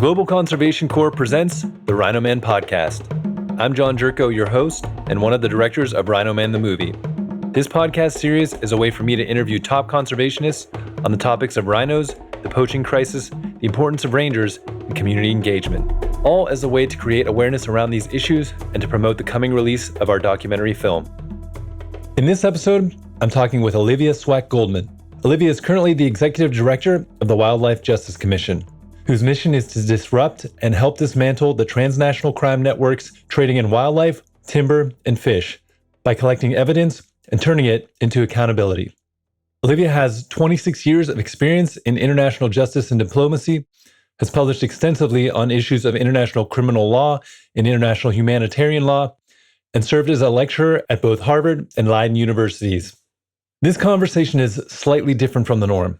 Global Conservation Corps presents the Rhino Man podcast. I'm John Jerko, your host, and one of the directors of Rhino Man the movie. This podcast series is a way for me to interview top conservationists on the topics of rhinos, the poaching crisis, the importance of rangers, and community engagement, all as a way to create awareness around these issues and to promote the coming release of our documentary film. In this episode, I'm talking with Olivia Swaak-Goldman. Olivia is currently the executive director of the Wildlife Justice Commission, whose mission is to disrupt and help dismantle the transnational crime networks trading in wildlife, timber, and fish by collecting evidence and turning it into accountability. Olivia has 26 years of experience in international justice and diplomacy, has published extensively on issues of international criminal law and international humanitarian law, and served as a lecturer at both Harvard and Leiden Universities. This conversation is slightly different from the norm.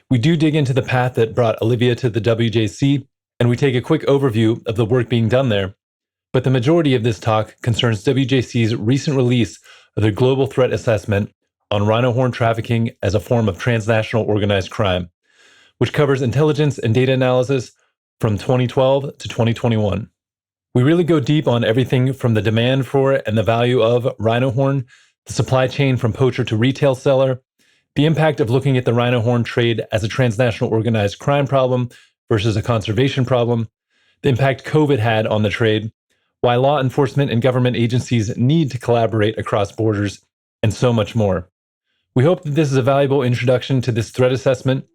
We do dig into the path that brought Olivia to the WJC, and we take a quick overview of the work being done there. But the majority of this talk concerns WJC's recent release of their Global Threat Assessment on rhino horn trafficking as a form of transnational organized crime, which covers intelligence and data analysis from 2012 to 2021. We really go deep on everything from the demand for and the value of rhino horn, the supply chain from poacher to retail seller, the impact of looking at the rhino horn trade as a transnational organized crime problem versus a conservation problem, the impact COVID had on the trade, why law enforcement and government agencies need to collaborate across borders, and so much more. We hope that this is a valuable introduction to this threat assessment,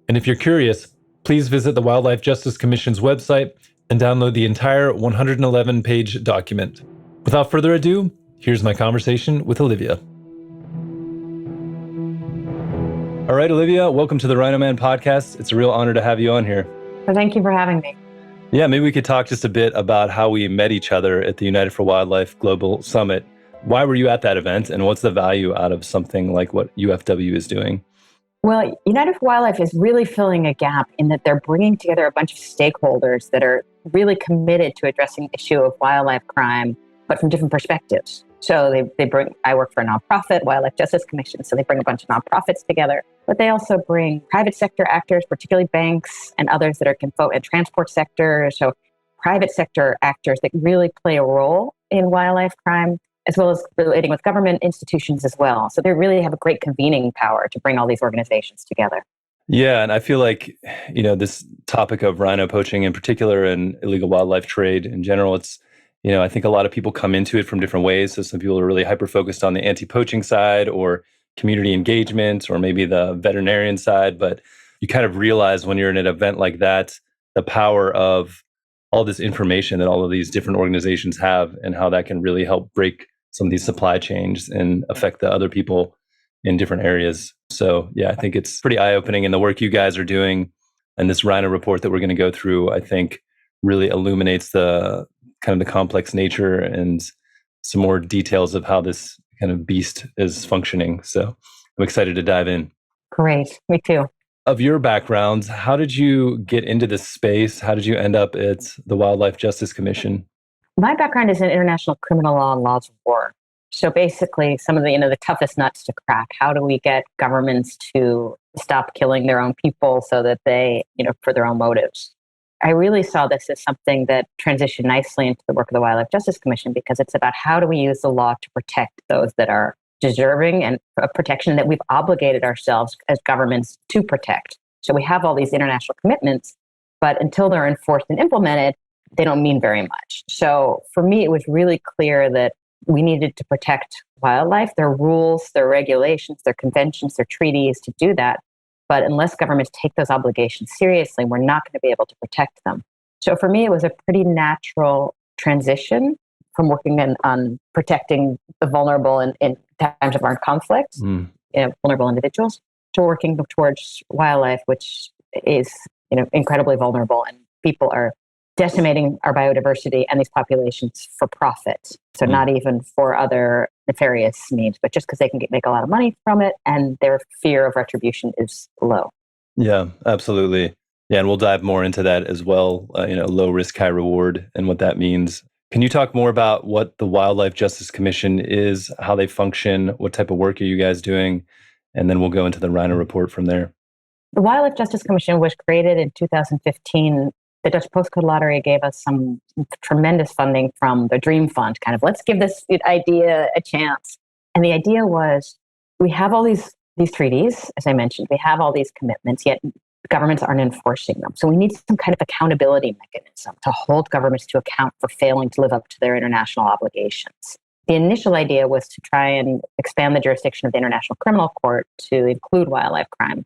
and if you're curious, please visit the Wildlife Justice Commission's website and download the entire 111-page document. Without further ado, here's my conversation with Olivia. All right, Olivia, welcome to the Rhino Man podcast. It's a real honor to have you on here. Well, thank you for having me. Yeah, maybe we could talk just a bit about how we met each other at the United for Wildlife Global Summit. Why were you at that event, and what's the value out of something like what UFW is doing? Well, United for Wildlife is really filling a gap in that they're bringing together a bunch of stakeholders that are really committed to addressing the issue of wildlife crime, but from different perspectives. So I work for a nonprofit, Wildlife Justice Commission, so they bring a bunch of nonprofits together, but they also bring private sector actors, particularly banks and others that are in transport sector. So private sector actors that really play a role in wildlife crime, as well as relating with government institutions as well. So they really have a great convening power to bring all these organizations together. Yeah, and I feel like, this topic of rhino poaching in particular and illegal wildlife trade in general, it's, I think a lot of people come into it from different ways. So some people are really hyper-focused on the anti-poaching side or community engagement or maybe the veterinarian side. But you kind of realize when you're in an event like that, the power of all this information that all of these different organizations have and how that can really help break some of these supply chains and affect the other people in different areas. So yeah, I think it's pretty eye-opening, and the work you guys are doing and this rhino report that we're going to go through, I think really illuminates the kind of the complex nature and some more details of how this kind of beast is functioning. So I'm excited to dive in. Great, me too. Of your background, how did you get into this space? How did you end up at the Wildlife Justice Commission? My background is in international criminal law and laws of war. So basically, some of the toughest nuts to crack. How do we get governments to stop killing their own people so that they, for their own motives? I really saw this as something that transitioned nicely into the work of the Wildlife Justice Commission, because it's about how do we use the law to protect those that are deserving and a protection that we've obligated ourselves as governments to protect. So we have all these international commitments, but until they're enforced and implemented, they don't mean very much. So for me, it was really clear that we needed to protect wildlife, their rules, their regulations, their conventions, their treaties to do that. But unless governments take those obligations seriously, we're not going to be able to protect them. So for me, it was a pretty natural transition from working on protecting the vulnerable in times of armed conflict, vulnerable individuals, to working towards wildlife, which is incredibly vulnerable, and people are decimating our biodiversity and these populations for profit. So not even for other nefarious means, but just because they can make a lot of money from it, and their fear of retribution is low. Yeah, absolutely. Yeah, and we'll dive more into that as well, low risk, high reward, and what that means. Can you talk more about what the Wildlife Justice Commission is, how they function, what type of work are you guys doing? And then we'll go into the Rhino report from there. The Wildlife Justice Commission was created in 2015. The Dutch postcode lottery gave us some tremendous funding from the Dream Fund, kind of, let's give this idea a chance. And the idea was, we have all these treaties, as I mentioned, we have all these commitments, yet governments aren't enforcing them. So we need some kind of accountability mechanism to hold governments to account for failing to live up to their international obligations. The initial idea was to try and expand the jurisdiction of the International Criminal Court to include wildlife crime.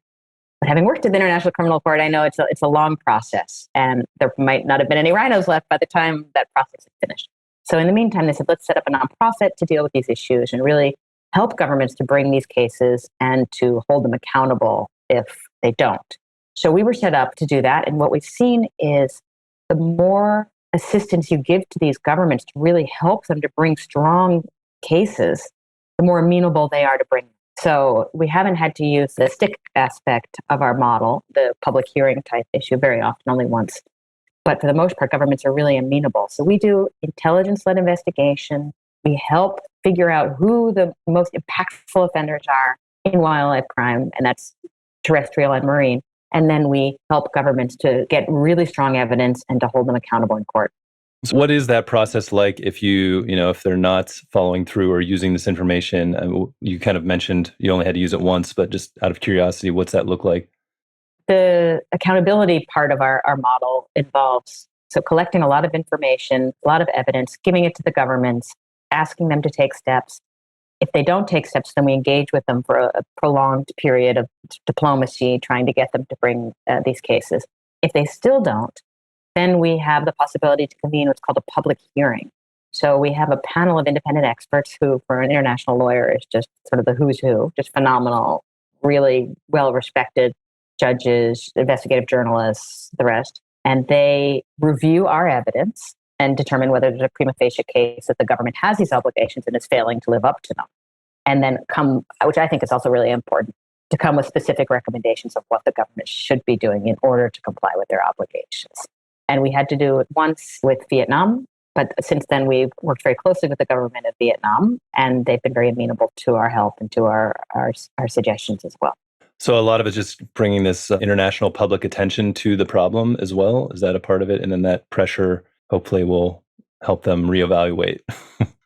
But having worked at the International Criminal Court, I know it's a long process, and there might not have been any rhinos left by the time that process had finished. So in the meantime, they said, let's set up a nonprofit to deal with these issues and really help governments to bring these cases and to hold them accountable if they don't. So we were set up to do that. And what we've seen is the more assistance you give to these governments to really help them to bring strong cases, the more amenable they are to bring them. So we haven't had to use the stick aspect of our model, the public hearing type issue, very often, only once. But for the most part, governments are really amenable. So we do intelligence-led investigation. We help figure out who the most impactful offenders are in wildlife crime, and that's terrestrial and marine. And then we help governments to get really strong evidence and to hold them accountable in court. So what is that process like if if they're not following through or using this information? You kind of mentioned you only had to use it once, but just out of curiosity, what's that look like? The accountability part of our model involves collecting a lot of information, a lot of evidence, giving it to the governments, asking them to take steps. If they don't take steps, then we engage with them for a prolonged period of diplomacy, trying to get them to bring these cases. If they still don't, then we have the possibility to convene what's called a public hearing. So we have a panel of independent experts who, for an international lawyer, is just sort of the who's who, just phenomenal, really well-respected judges, investigative journalists, the rest. And they review our evidence and determine whether there's a prima facie case that the government has these obligations and is failing to live up to them. And then come, which I think is also really important, to come with specific recommendations of what the government should be doing in order to comply with their obligations. And we had to do it once with Vietnam, but since then we've worked very closely with the government of Vietnam, and they've been very amenable to our help and to our suggestions as well. So a lot of it's just bringing this international public attention to the problem as well. Is that a part of it? And then that pressure hopefully will help them reevaluate.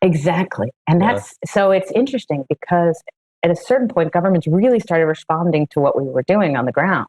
Exactly. And so it's interesting because at a certain point, governments really started responding to what we were doing on the ground.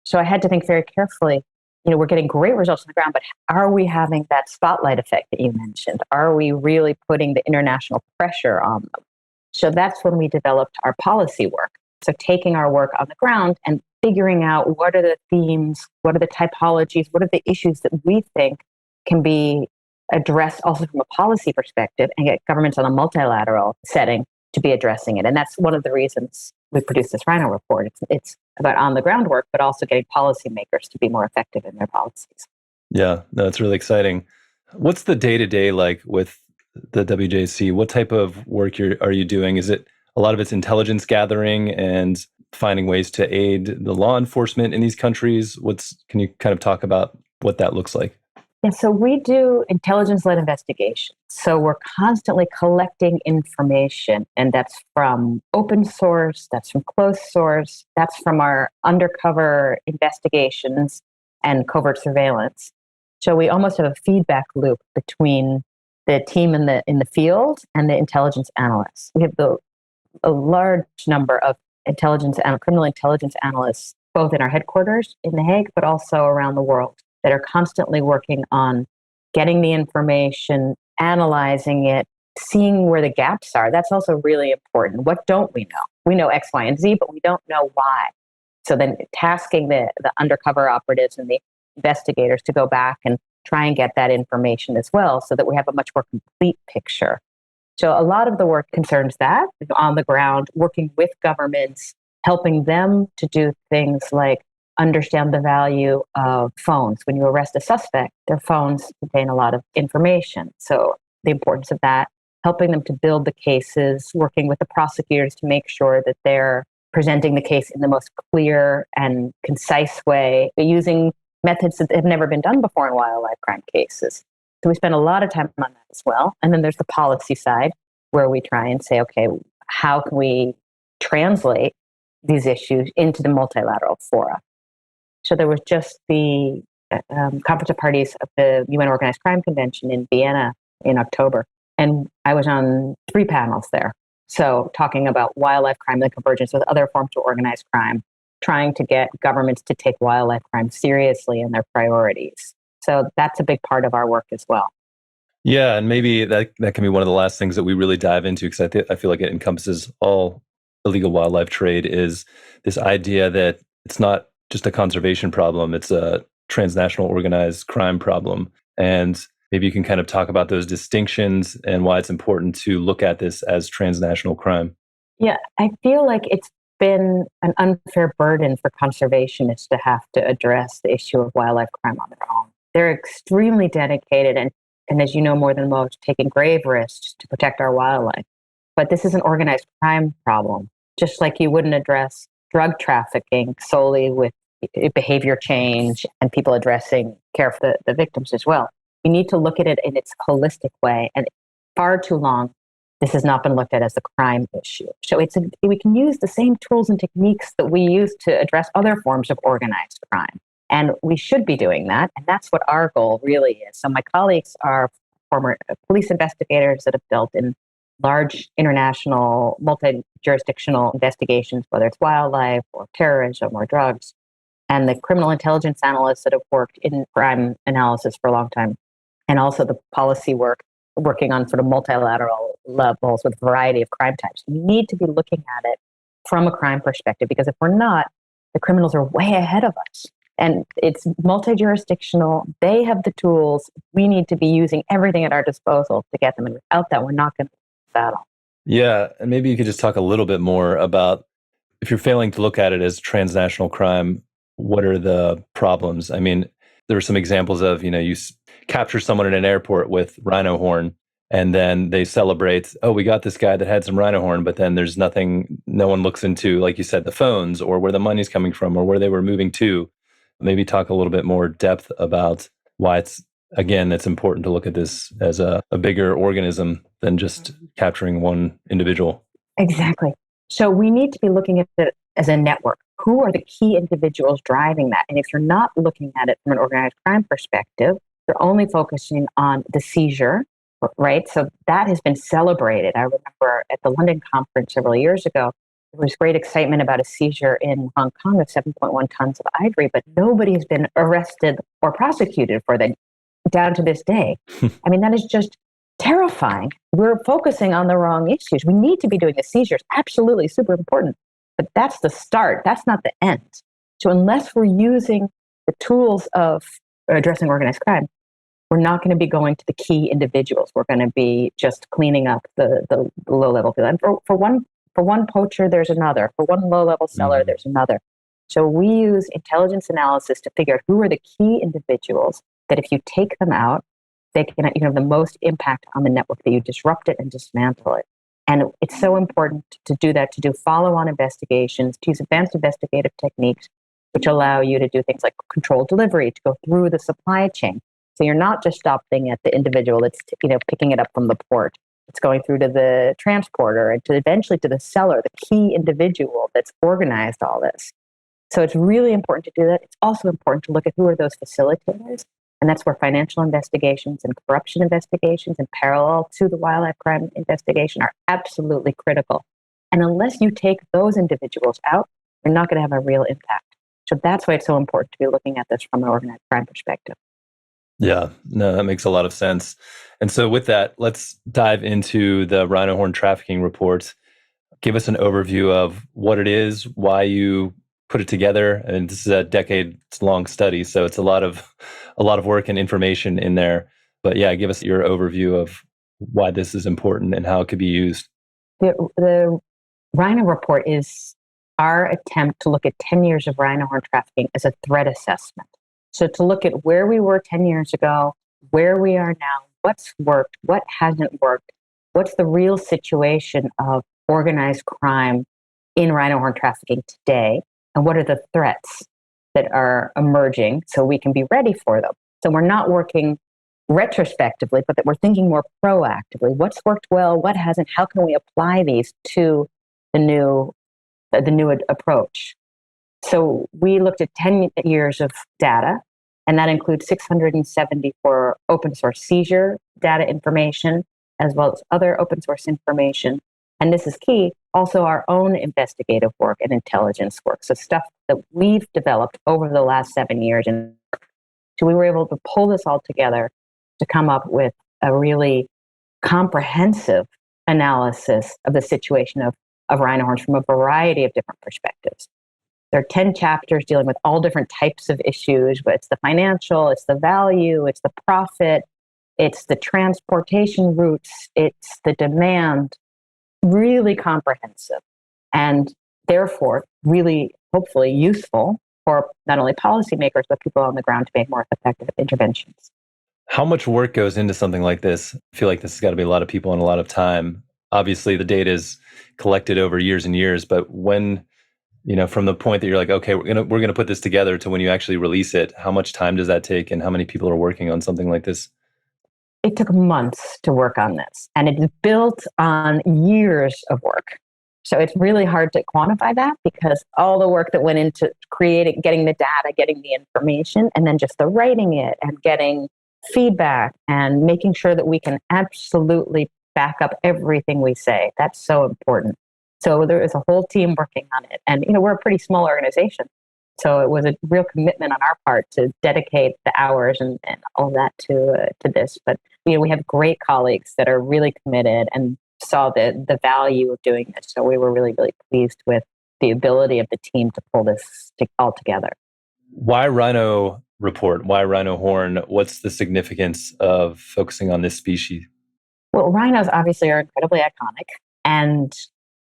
So I had to think very carefully, we're getting great results on the ground, but are we having that spotlight effect that you mentioned? Are we really putting the international pressure on them? So that's when we developed our policy work. So taking our work on the ground and figuring out what are the themes, what are the typologies, what are the issues that we think can be addressed also from a policy perspective, and get governments on a multilateral setting to be addressing it. And that's one of the reasons we produced this Rhino report. It's about on the ground work, but also getting policymakers to be more effective in their policies. Yeah, no, it's really exciting. What's the day-to-day like with the WJC? What type of work are you doing? Is it a lot of it's intelligence gathering and finding ways to aid the law enforcement in these countries? Can you kind of talk about what that looks like? Yeah, so we do intelligence-led investigation. So we're constantly collecting information, and that's from open source, that's from closed source, that's from our undercover investigations and covert surveillance. So we almost have a feedback loop between the team in the field and the intelligence analysts. We have a large number of criminal intelligence analysts, both in our headquarters in The Hague, but also around the world, that are constantly working on getting the information, analyzing it, seeing where the gaps are. That's also really important. What don't we know? We know X, Y, and Z, but we don't know why. So then tasking the undercover operatives and the investigators to go back and try and get that information as well, so that we have a much more complete picture. So a lot of the work concerns that, on the ground, working with governments, helping them to do things like understand the value of phones. When you arrest a suspect, their phones contain a lot of information. So the importance of that, helping them to build the cases, working with the prosecutors to make sure that they're presenting the case in the most clear and concise way, using methods that have never been done before in wildlife crime cases. So we spend a lot of time on that as well. And then there's the policy side, where we try and say, okay, how can we translate these issues into the multilateral fora? So there was just the conference of parties of the UN Organized Crime Convention in Vienna in October. And I was on 3 panels there. So talking about wildlife crime, the convergence with other forms of organized crime, trying to get governments to take wildlife crime seriously in their priorities. So that's a big part of our work as well. Yeah, and maybe that can be one of the last things that we really dive into, because I feel like it encompasses all illegal wildlife trade, is this idea that it's not just a conservation problem, it's a transnational organized crime problem. And maybe you can kind of talk about those distinctions and why it's important to look at this as transnational crime. Yeah, I feel like it's been an unfair burden for conservationists to have to address the issue of wildlife crime on their own. They're extremely dedicated and as you know more than most, taking grave risks to protect our wildlife. But this is an organized crime problem, just like you wouldn't address drug trafficking solely with behavior change and people addressing care for the victims as well. You need to look at it in its holistic way. And far too long, this has not been looked at as a crime issue. So we can use the same tools and techniques that we use to address other forms of organized crime. And we should be doing that. And that's what our goal really is. So my colleagues are former police investigators that have dealt in large international, multi-jurisdictional investigations, whether it's wildlife or terrorism or drugs, and the criminal intelligence analysts that have worked in crime analysis for a long time, and also the policy work, working on sort of multilateral levels with a variety of crime types. We need to be looking at it from a crime perspective, because if we're not, the criminals are way ahead of us. And it's multi-jurisdictional. They have the tools. We need to be using everything at our disposal to get them. And without that, we're not going to battle. Yeah, and maybe you could just talk a little bit more about, if you're failing to look at it as transnational crime, what are the problems? I mean, there are some examples of, you capture someone in an airport with rhino horn, and then they celebrate, oh, we got this guy that had some rhino horn, but then there's nothing, no one looks into, like you said, the phones or where the money's coming from or where they were moving to. Maybe talk a little bit more depth about why it's important to look at this as a bigger organism than just capturing one individual. Exactly. So we need to be looking at it as a network. Who are the key individuals driving that? And if you're not looking at it from an organized crime perspective, you're only focusing on the seizure, right? So that has been celebrated. I remember at the London conference several years ago, there was great excitement about a seizure in Hong Kong of 7.1 tons of ivory, but nobody has been arrested or prosecuted for that down to this day. I mean, that is just terrifying. We're focusing on the wrong issues. We need to be doing the seizures. Absolutely, super important. But that's the start. That's not the end. So unless we're using the tools of addressing organized crime, we're not going to be going to the key individuals. We're going to be just cleaning up the low-level people. And for one poacher, there's another. For one low-level seller, there's another. So we use intelligence analysis to figure out who are the key individuals that if you take them out, they can have the most impact on the network, that you disrupt it and dismantle it. And it's so important to do that, to do follow-on investigations, to use advanced investigative techniques, which allow you to do things like controlled delivery, to go through the supply chain. So you're not just stopping at the individual that's picking it up from the port. It's going through to the transporter and to eventually to the seller, the key individual that's organized all this. So it's really important to do that. It's also important to look at who are those facilitators. And that's where financial investigations and corruption investigations in parallel to the wildlife crime investigation are absolutely critical. And unless you take those individuals out, you're not going to have a real impact. So that's why it's so important to be looking at this from an organized crime perspective. Yeah, no, that makes a lot of sense. And so with that, let's dive into the rhino horn trafficking report. Give us an overview of what it is, why you put it together. And this is a decades-long study, so it's a lot of work and information in there. But yeah, give us your overview of why this is important and how it could be used. The Rhino report is our attempt to look at 10 years of rhino horn trafficking as a threat assessment. So to look at where we were 10 years ago, where we are now, what's worked, what hasn't worked, what's the real situation of organized crime in rhino horn trafficking today, and what are the threats that are emerging so we can be ready for them. So we're not working retrospectively, but that we're thinking more proactively. What's worked well, what hasn't, how can we apply these to the new approach? So we looked at 10 years of data And that includes 674 open source seizure data information, as well as other open source information. And this is key, also our own investigative work and intelligence work. So stuff that we've developed over the last 7 years. And so we were able to pull this all together to come up with a really comprehensive analysis of the situation of rhino horns from a variety of different perspectives. There are 10 chapters dealing with all different types of issues, but it's the financial, it's the value, it's the profit, it's the transportation routes, it's the demand, really comprehensive, and therefore really, hopefully, useful for not only policymakers, but people on the ground to make more effective interventions. How much work goes into something like this? I feel like this has got to be a lot of people and a lot of time. Obviously, the data is collected over years and years, but when, from the point that you're like, okay, we're gonna put this together to when you actually release it, how much time does that take, and how many people are working on something like this? It took months to work on this, and it's built on years of work. So it's really hard to quantify that because all the work that went into creating, getting the data, getting the information, and then just the writing it and getting feedback and making sure that we can absolutely back up everything we say. That's so important. So there is a whole team working on it. And, we're a pretty small organization. So it was a real commitment on our part to dedicate the hours and all that to this. But, we have great colleagues that are really committed and saw the value of doing this. So we were really, really pleased with the ability of the team to pull this all together. Why Rhino report? Why rhino horn? What's the significance of focusing on this species? Well, rhinos obviously are incredibly iconic, and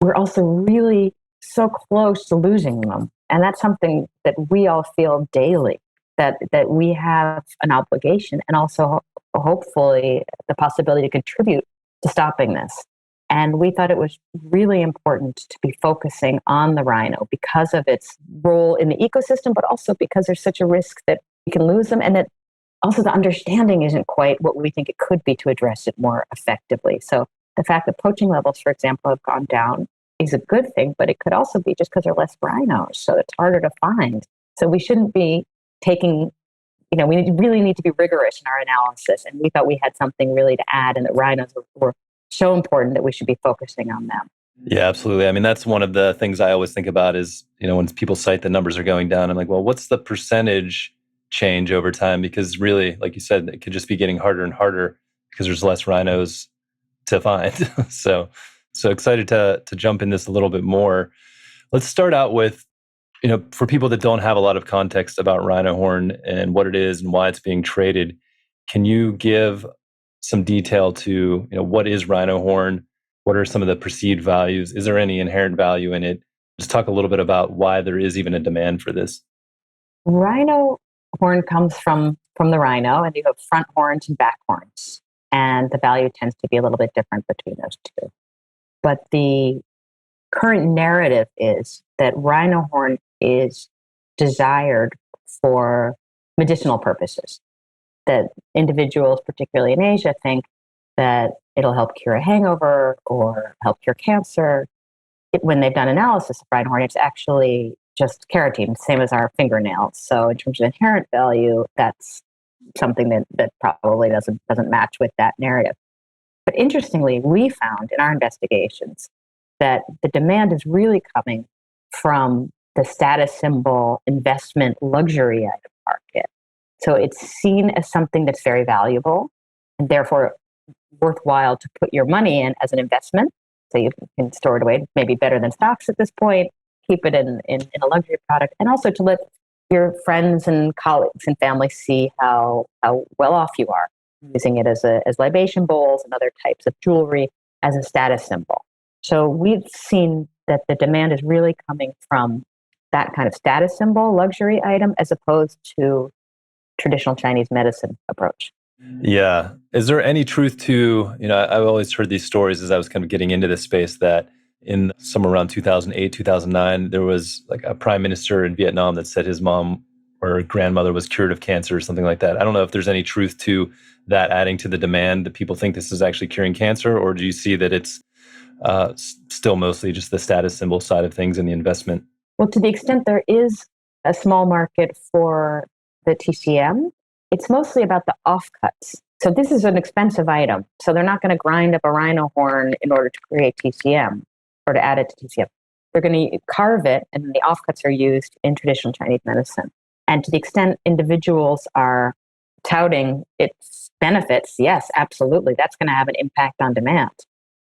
we're also really so close to losing them. And that's something that we all feel daily, that we have an obligation and also hopefully the possibility to contribute to stopping this. And we thought it was really important to be focusing on the rhino because of its role in the ecosystem, but also because there's such a risk that we can lose them, and that also the understanding isn't quite what we think it could be to address it more effectively. So the fact that poaching levels, for example, have gone down is a good thing, but it could also be just because there are less rhinos, so it's harder to find. So we shouldn't be taking, we really need to be rigorous in our analysis, and we thought we had something really to add, and that rhinos were so important that we should be focusing on them. Yeah, absolutely. I mean, that's one of the things I always think about is, when people cite the numbers are going down, I'm like, well, what's the percentage change over time? Because really, like you said, it could just be getting harder and harder because there's less rhinos to find. So excited to jump in this a little bit more. Let's start out with, for people that don't have a lot of context about rhino horn and what it is and why it's being traded, can you give some detail to, what is rhino horn? What are some of the perceived values? Is there any inherent value in it? Just talk a little bit about why there is even a demand for this. Rhino horn comes from the rhino, and you have front horns and back horns. And the value tends to be a little bit different between those two. But the current narrative is that rhino horn is desired for medicinal purposes. That individuals, particularly in Asia, think that it'll help cure a hangover or help cure cancer. When they've done analysis of rhino horn, it's actually just keratin, same as our fingernails. So in terms of inherent value, that's something that probably doesn't match with that narrative. But interestingly, we found in our investigations that the demand is really coming from the status symbol investment luxury item market. So it's seen as something that's very valuable and therefore worthwhile to put your money in as an investment. So you can store it away, maybe better than stocks at this point, keep it in a luxury product, and also to let your friends and colleagues and family see how well off you are, using it as libation bowls and other types of jewelry as a status symbol. So we've seen that the demand is really coming from that kind of status symbol, luxury item, as opposed to traditional Chinese medicine approach. Yeah. Is there any truth to, I've always heard these stories as I was kind of getting into this space that in somewhere around 2008, 2009, there was like a prime minister in Vietnam that said his mom or grandmother was cured of cancer or something like that. I don't know if there's any truth to that adding to the demand, that people think this is actually curing cancer, or do you see that it's still mostly just the status symbol side of things and the investment? Well, to the extent there is a small market for the TCM, it's mostly about the offcuts. So this is an expensive item. So they're not going to grind up a rhino horn in order to create TCM or to add it to TCM. They're going to carve it, and the offcuts are used in traditional Chinese medicine. And to the extent individuals are touting its benefits, yes, absolutely, that's going to have an impact on demand.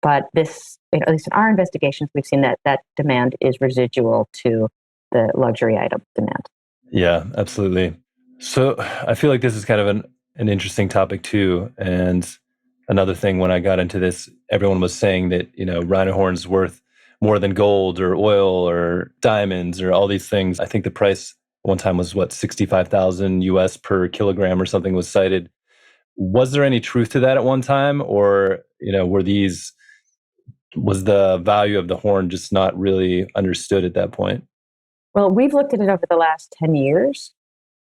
But this, at least in our investigations, we've seen that demand is residual to the luxury item demand. Yeah, absolutely. So I feel like this is kind of an interesting topic too. And another thing, when I got into this, everyone was saying that, rhino horn's worth more than gold or oil or diamonds or all these things. I think the price one time was 65,000 US per kilogram or something was cited. Was there any truth to that at one time? Or, was the value of the horn just not really understood at that point? Well, we've looked at it over the last 10 years,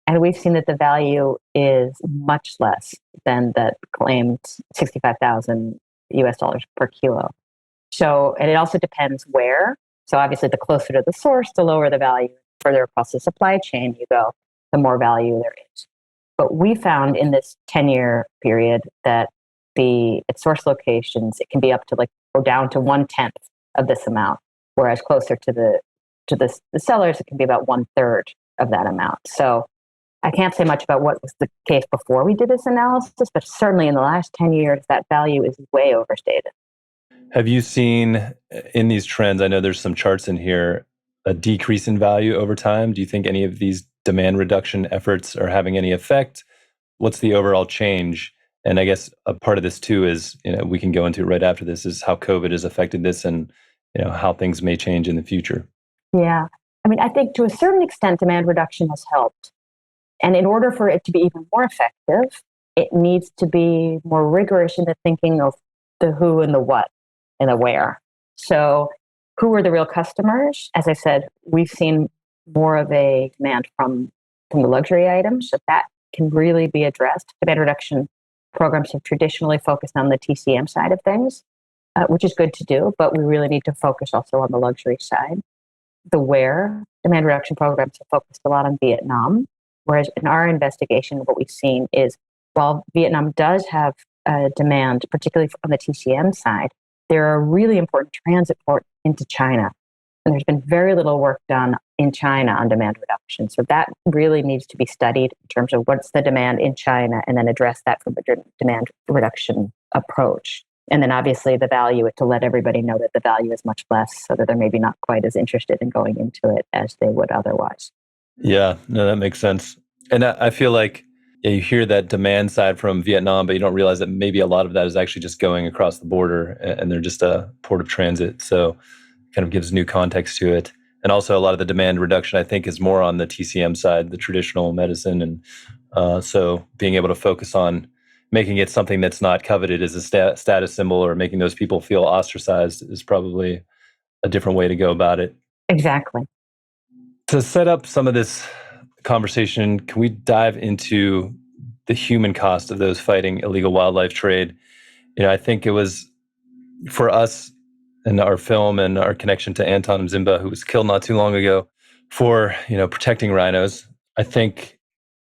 and we've seen that the value is much less than that claimed 65,000 US dollars per kilo. So, and it also depends where. So obviously the closer to the source, the lower the value. Further across the supply chain you go, the more value there is. But we found in this 10-year period that at source locations, it can be up to go down to 1/10 of this amount, whereas closer to the sellers, it can be about 1/3 of that amount. So I can't say much about what was the case before we did this analysis, but certainly in the last 10 years, that value is way overstated. Have you seen in these trends, I know there's some charts in here, a decrease in value over time? Do you think any of these demand reduction efforts are having any effect? What's the overall change? And I guess a part of this too is, we can go into right after this, is how COVID has affected this and, how things may change in the future. Yeah. I mean, I think to a certain extent, demand reduction has helped. And in order for it to be even more effective, it needs to be more rigorous in the thinking of the who and the what and the where. So who are the real customers? As I said, we've seen more of a demand from the luxury items. So that can really be addressed. Demand reduction programs have traditionally focused on the TCM side of things, which is good to do, but we really need to focus also on the luxury side. The where demand reduction programs have focused a lot on Vietnam, whereas in our investigation, what we've seen is while Vietnam does have demand, particularly on the TCM side, they're a really important transit port into China. And there's been very little work done in China on demand reduction. So that really needs to be studied in terms of what's the demand in China and then address that from a demand reduction approach. And then obviously the value, to let everybody know that the value is much less so that they're maybe not quite as interested in going into it as they would otherwise. Yeah, no, that makes sense. And I feel like you hear that demand side from Vietnam, but you don't realize that maybe a lot of that is actually just going across the border and they're just a port of transit. So kind of gives new context to it. And also a lot of the demand reduction, I think, is more on the TCM side, the traditional medicine. And so being able to focus on making it something that's not coveted as a status symbol or making those people feel ostracized is probably a different way to go about it. Exactly. To set up some of this conversation, can we dive into the human cost of those fighting illegal wildlife trade? I think it was for us in our film and our connection to Anton Mzimba, who was killed not too long ago for, protecting rhinos. I think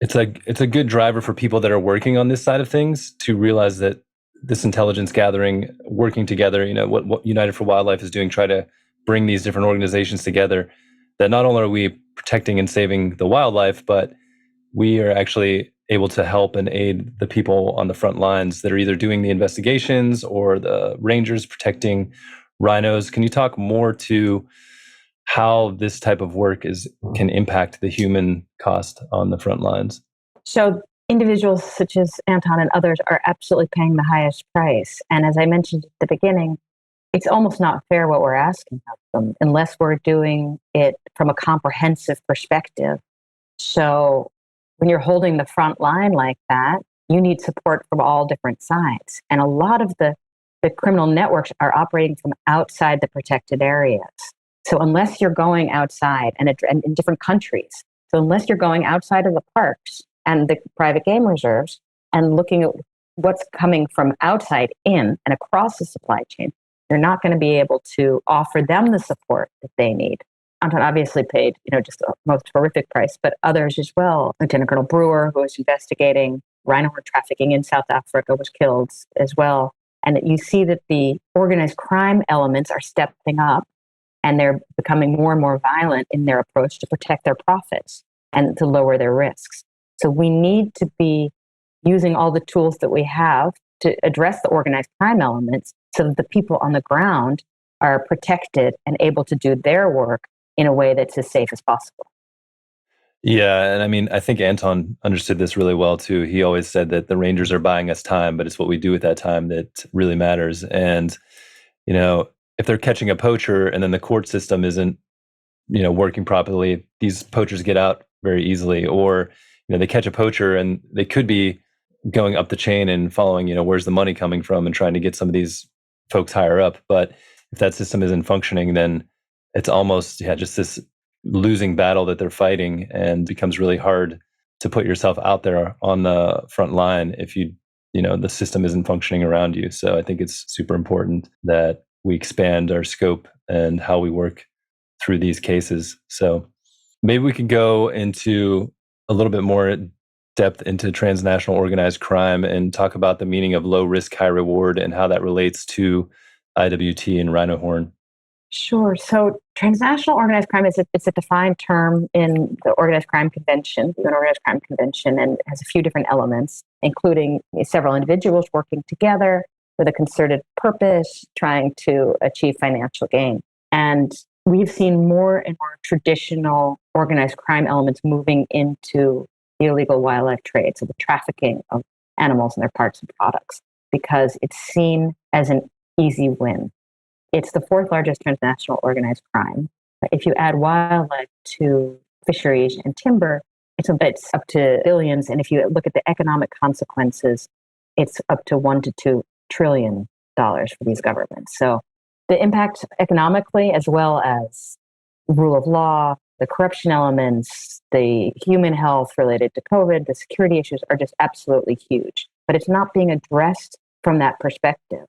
it's a good driver for people that are working on this side of things to realize that this intelligence gathering, working together, what United for Wildlife is doing, try to bring these different organizations together, that not only are we protecting and saving the wildlife, but we are actually able to help and aid the people on the front lines that are either doing the investigations or the rangers protecting rhinos. Can you talk more to how this type of work can impact the human cost on the front lines? So individuals such as Anton and others are absolutely paying the highest price. And as I mentioned at the beginning, it's almost not fair what we're asking of them unless we're doing it from a comprehensive perspective. So when you're holding the front line like that, you need support from all different sides. And a lot of the criminal networks are operating from outside the protected areas. So unless you're going outside and in different countries, so unless you're going outside of the parks and the private game reserves and looking at what's coming from outside in and across the supply chain, you're not going to be able to offer them the support that they need. Anton obviously paid, just the most horrific price, but others as well. Lieutenant Colonel Brewer, who was investigating rhino horn trafficking in South Africa, was killed as well. And you see that the organized crime elements are stepping up and they're becoming more and more violent in their approach to protect their profits and to lower their risks. So we need to be using all the tools that we have to address the organized crime elements so that the people on the ground are protected and able to do their work in a way that's as safe as possible. Yeah, and I mean, I think Anton understood this really well too. He always said that the Rangers are buying us time, but it's what we do with that time that really matters. And, if they're catching a poacher and then the court system isn't, working properly, these poachers get out very easily. Or, they catch a poacher and they could be going up the chain and following, where's the money coming from and trying to get some of these folks higher up. But if that system isn't functioning, then it's almost, just this losing battle that they're fighting, and becomes really hard to put yourself out there on the front line if the system isn't functioning around you. So I think it's super important that we expand our scope and how we work through these cases. So maybe we could go into a little bit more depth into transnational organized crime and talk about the meaning of low risk, high reward and how that relates to IWT and rhino horn. Sure. So transnational organized crime it's a defined term in the Organized Crime Convention, the UN Organized Crime Convention, and has a few different elements, including several individuals working together with a concerted purpose, trying to achieve financial gain. And we've seen more and more traditional organized crime elements moving into the illegal wildlife trade, so the trafficking of animals and their parts and products, because it's seen as an easy win. It's the fourth largest transnational organized crime. If you add wildlife to fisheries and timber, it's up to billions. And if you look at the economic consequences, it's up to $1 to $2 trillion for these governments. So the impact economically, as well as rule of law, the corruption elements, the human health related to COVID, the security issues are just absolutely huge. But it's not being addressed from that perspective.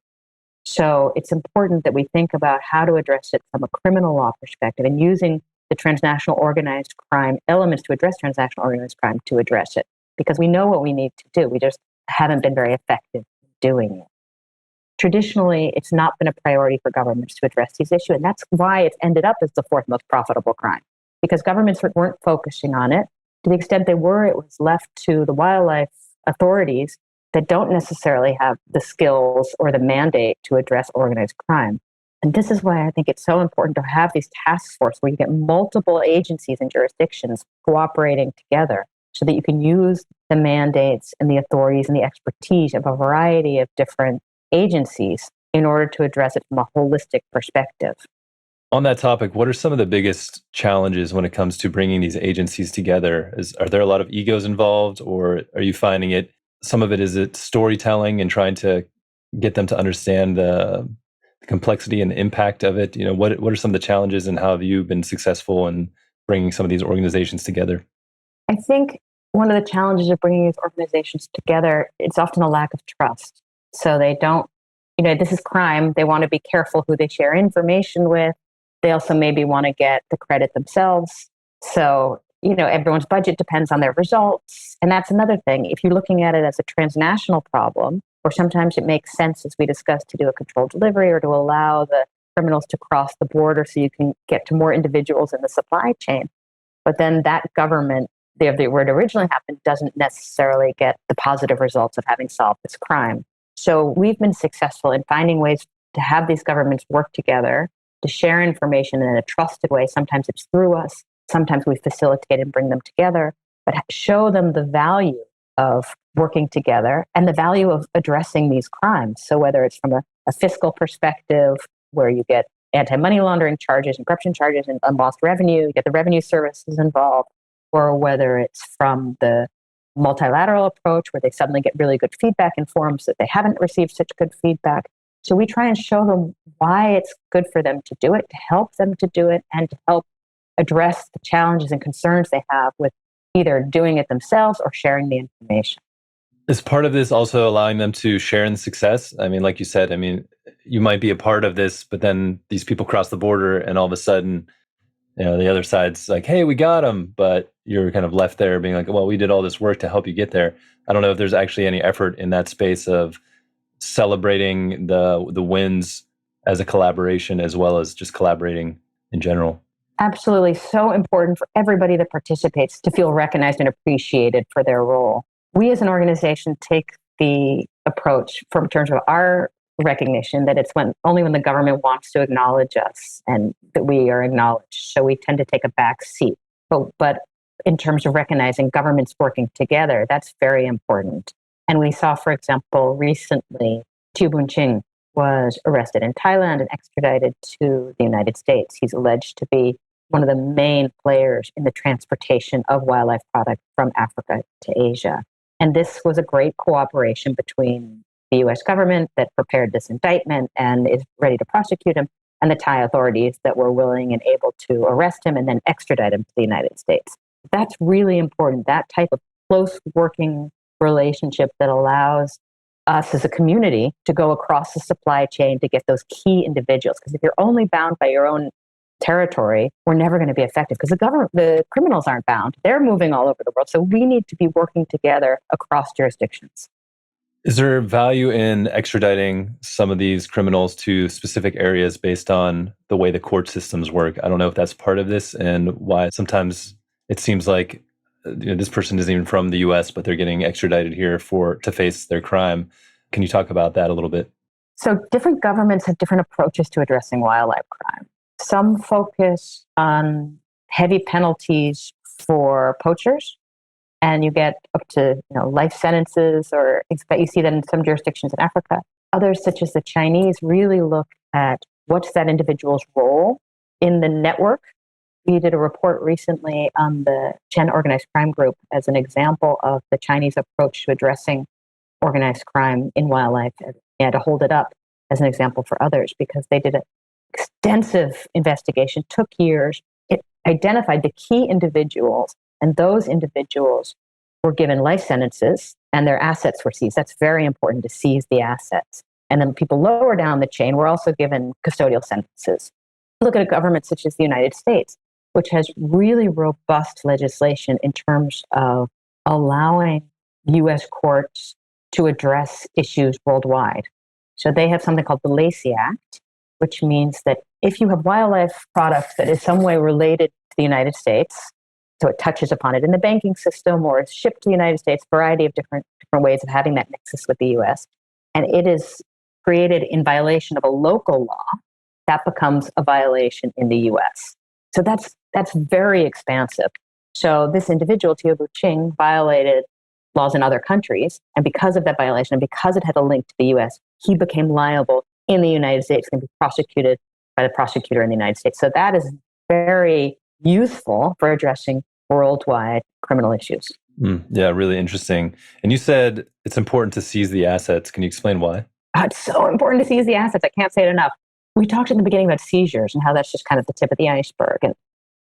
So it's important that we think about how to address it from a criminal law perspective and using the transnational organized crime elements to address transnational organized crime to address it. Because we know what we need to do. We just haven't been very effective in doing it. Traditionally, it's not been a priority for governments to address these issues. And that's why it's ended up as the fourth most profitable crime. Because governments weren't focusing on it. To the extent they were, it was left to the wildlife authorities that don't necessarily have the skills or the mandate to address organized crime. And this is why I think it's so important to have these task forces where you get multiple agencies and jurisdictions cooperating together so that you can use the mandates and the authorities and the expertise of a variety of different agencies in order to address it from a holistic perspective. On that topic, what are some of the biggest challenges when it comes to bringing these agencies together? Are there a lot of egos involved, or are you finding some of it is storytelling and trying to get them to understand the complexity and the impact of it? What are some of the challenges, and how have you been successful in bringing some of these organizations together? I think one of the challenges of bringing these organizations together, it's often a lack of trust. So they don't, this is crime. They want to be careful who they share information with. They also maybe want to get the credit themselves. So, everyone's budget depends on their results. And that's another thing. If you're looking at it as a transnational problem, or sometimes it makes sense, as we discussed, to do a controlled delivery or to allow the criminals to cross the border so you can get to more individuals in the supply chain. But then that government, where it originally happened, doesn't necessarily get the positive results of having solved this crime. So we've been successful in finding ways to have these governments work together, to share information in a trusted way. Sometimes it's through us. Sometimes we facilitate and bring them together, but show them the value of working together and the value of addressing these crimes. So whether it's from a fiscal perspective, where you get anti-money laundering charges and corruption charges and lost revenue, you get the revenue services involved, or whether it's from the multilateral approach where they suddenly get really good feedback in forums that they haven't received such good feedback. So we try and show them why it's good for them to do it, to help them to do it, and to help address the challenges and concerns they have with either doing it themselves or sharing the information. Is part of this also allowing them to share in success? I mean, like you said, you might be a part of this, but then these people cross the border and all of a sudden The other side's like, hey, we got him, but you're kind of left there being like, well, we did all this work to help you get there. I don't know if there's actually any effort in that space of celebrating the wins as a collaboration as well as just collaborating in general. Absolutely. So important for everybody that participates to feel recognized and appreciated for their role. We as an organization take the approach from terms of our recognition that it's only when the government wants to acknowledge us and that we are acknowledged. So we tend to take a back seat. But in terms of recognizing governments working together, that's very important. And we saw, for example, recently, Chiu Boon-ching was arrested in Thailand and extradited to the United States. He's alleged to be one of the main players in the transportation of wildlife products from Africa to Asia. And this was a great cooperation between the US government that prepared this indictment and is ready to prosecute him, and the Thai authorities that were willing and able to arrest him and then extradite him to the United States. That's really important, that type of close working relationship that allows us as a community to go across the supply chain to get those key individuals. Because if you're only bound by your own territory, we're never going to be effective because the criminals aren't bound. They're moving all over the world. So we need to be working together across jurisdictions. Is there value in extraditing some of these criminals to specific areas based on the way the court systems work? I don't know if that's part of this and why sometimes it seems like this person isn't even from the US, but they're getting extradited here to face their crime. Can you talk about that a little bit? So different governments have different approaches to addressing wildlife crime. Some focus on heavy penalties for poachers, and you get up to life sentences, or you see that in some jurisdictions in Africa. Others, such as the Chinese, really look at what's that individual's role in the network. We did a report recently on the Chen organized crime group as an example of the Chinese approach to addressing organized crime in wildlife. And to hold it up as an example for others, because they did an extensive investigation, took years. It identified the key individuals, and those individuals were given life sentences and their assets were seized. That's very important, to seize the assets. And then people lower down the chain were also given custodial sentences. Look at a government such as the United States, which has really robust legislation in terms of allowing US courts to address issues worldwide. So they have something called the Lacey Act, which means that if you have wildlife products that is some way related to the United States, so it touches upon it in the banking system or is shipped to the United States, a variety of different ways of having that nexus with the US, and it is created in violation of a local law, that becomes a violation in the US. So that's very expansive. So this individual, Chiu Boon-ching, violated laws in other countries, and because of that violation, and because it had a link to the US, he became liable in the United States and be prosecuted by the prosecutor in the United States. So that is very useful for addressing worldwide criminal issues. Yeah, really interesting. And you said it's important to seize the assets. Can you explain why? It's so important to seize the assets. I can't say it enough. We talked in the beginning about seizures and how that's just kind of the tip of the iceberg. And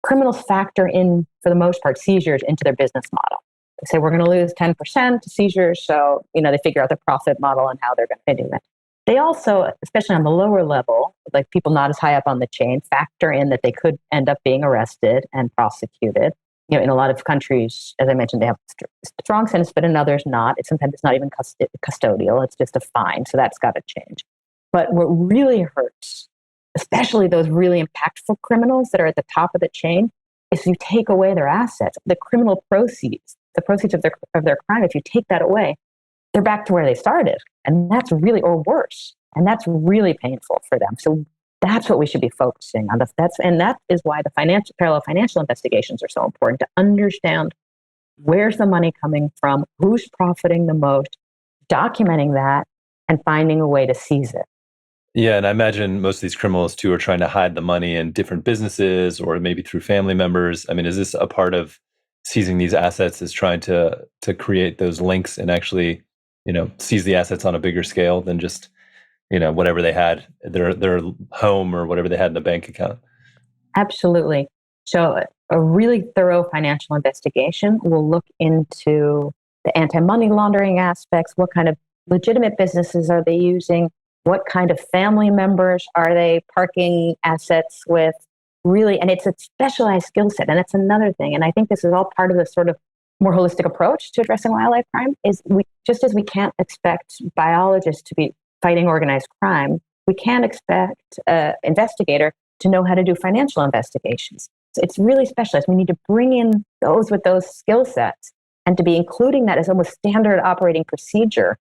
criminals factor in, for the most part, seizures into their business model. They say, we're going to lose 10% to seizures. So, they figure out the profit model and how they're going to do that. They also, especially on the lower level, like people not as high up on the chain, factor in that they could end up being arrested and prosecuted. In a lot of countries, as I mentioned, they have strong sentence, but in others not. Sometimes it's not even custodial. It's just a fine. So that's got to change. But what really hurts, especially those really impactful criminals that are at the top of the chain, is you take away their assets, the criminal proceeds, the proceeds of their crime. If you take that away, they're back to where they started. And that's really, or worse. And that's really painful for them. So that's what we should be focusing on. And that is why the parallel financial investigations are so important, to understand where's the money coming from, who's profiting the most, documenting that, and finding a way to seize it. Yeah, and I imagine most of these criminals too are trying to hide the money in different businesses or maybe through family members. I mean, is this a part of seizing these assets, is trying to create those links and actually, seize the assets on a bigger scale than just whatever they had, their home or whatever they had in the bank account? Absolutely. So a really thorough financial investigation will look into the anti-money laundering aspects. What kind of legitimate businesses are they using? What kind of family members are they parking assets with? really, and it's a specialized skill set. And that's another thing. And I think this is all part of the sort of more holistic approach to addressing wildlife crime is just as we can't expect biologists to be fighting organized crime, we can't expect an investigator to know how to do financial investigations. So it's really specialized. We need to bring in those with those skill sets and to be including that as almost standard operating procedure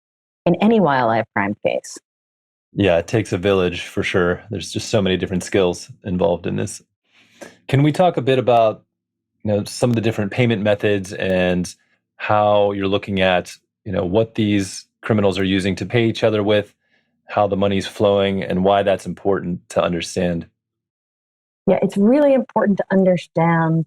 in any wildlife crime case. Yeah, it takes a village for sure. There's just so many different skills involved in this. Can we talk a bit about, some of the different payment methods and how you're looking at, what these criminals are using to pay each other with, how the money's flowing, and why that's important to understand? Yeah, it's really important to understand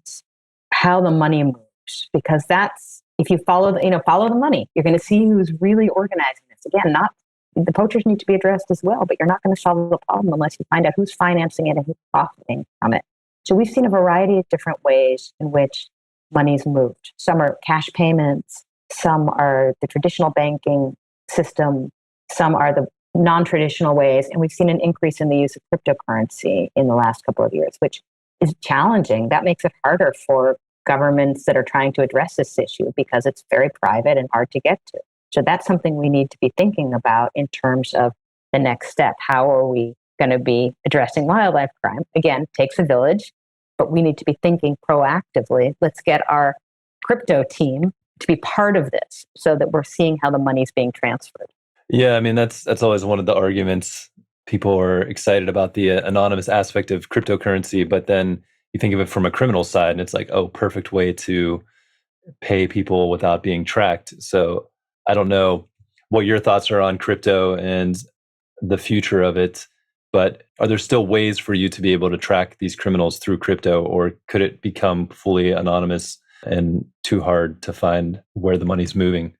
how the money moves because that's if you follow follow the money, you're going to see who's really organizing this. Again, not the poachers need to be addressed as well, but you're not going to solve the problem unless you find out who's financing it and who's profiting from it. So we've seen a variety of different ways in which money's moved. Some are cash payments, some are the traditional banking system, some are the non-traditional ways, and we've seen an increase in the use of cryptocurrency in the last couple of years, which is challenging. That makes it harder for governments that are trying to address this issue because it's very private and hard to get to. So that's something we need to be thinking about in terms of the next step. How are we going to be addressing wildlife crime? Again, takes a village, but we need to be thinking proactively. Let's get our crypto team to be part of this so that we're seeing how the money's being transferred. Yeah, I mean, that's always one of the arguments. People are excited about the anonymous aspect of cryptocurrency, but then you think of it from a criminal side, and it's like, oh, perfect way to pay people without being tracked. So I don't know what your thoughts are on crypto and the future of it, but are there still ways for you to be able to track these criminals through crypto, or could it become fully anonymous and too hard to find where the money's moving?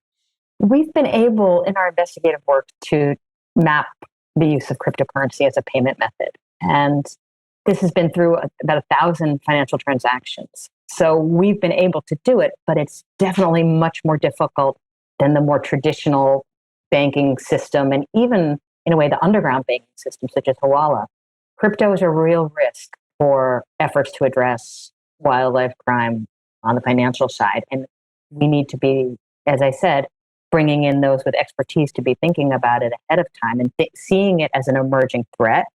We've been able in our investigative work to map the use of cryptocurrency as a payment method. And this has been through about 1,000 financial transactions. So we've been able to do it, but it's definitely much more difficult than the more traditional banking system and even, in a way, the underground banking system, such as Hawala. Crypto is a real risk for efforts to address wildlife crime on the financial side. And we need to be, as I said, bringing in those with expertise to be thinking about it ahead of time and seeing it as an emerging threat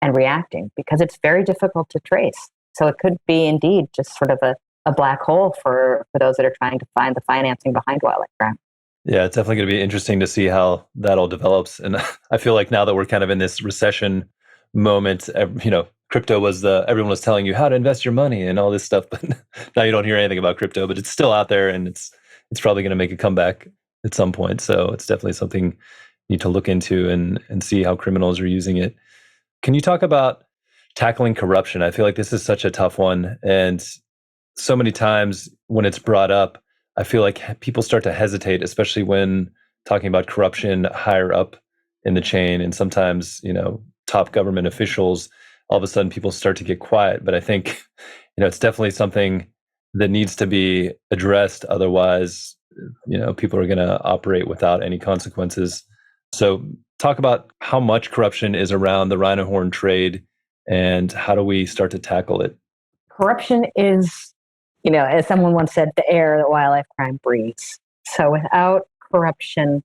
and reacting because it's very difficult to trace. So it could be indeed just sort of a black hole for those that are trying to find the financing behind wildlife crime. Yeah, it's definitely going to be interesting to see how that all develops. And I feel like now that we're kind of in this recession moment, crypto was everyone was telling you how to invest your money and all this stuff, but now you don't hear anything about crypto, but it's still out there and it's probably going to make a comeback at some point. So it's definitely something you need to look into and see how criminals are using it. Can you talk about tackling corruption? I feel like this is such a tough one. And so many times when it's brought up, I feel like people start to hesitate, especially when talking about corruption higher up in the chain. And sometimes, top government officials, all of a sudden people start to get quiet. But I think, it's definitely something that needs to be addressed. Otherwise, people are going to operate without any consequences. So talk about how much corruption is around the rhino horn trade and how do we start to tackle it? Corruption is, as someone once said, the air that wildlife crime breathes. So without corruption,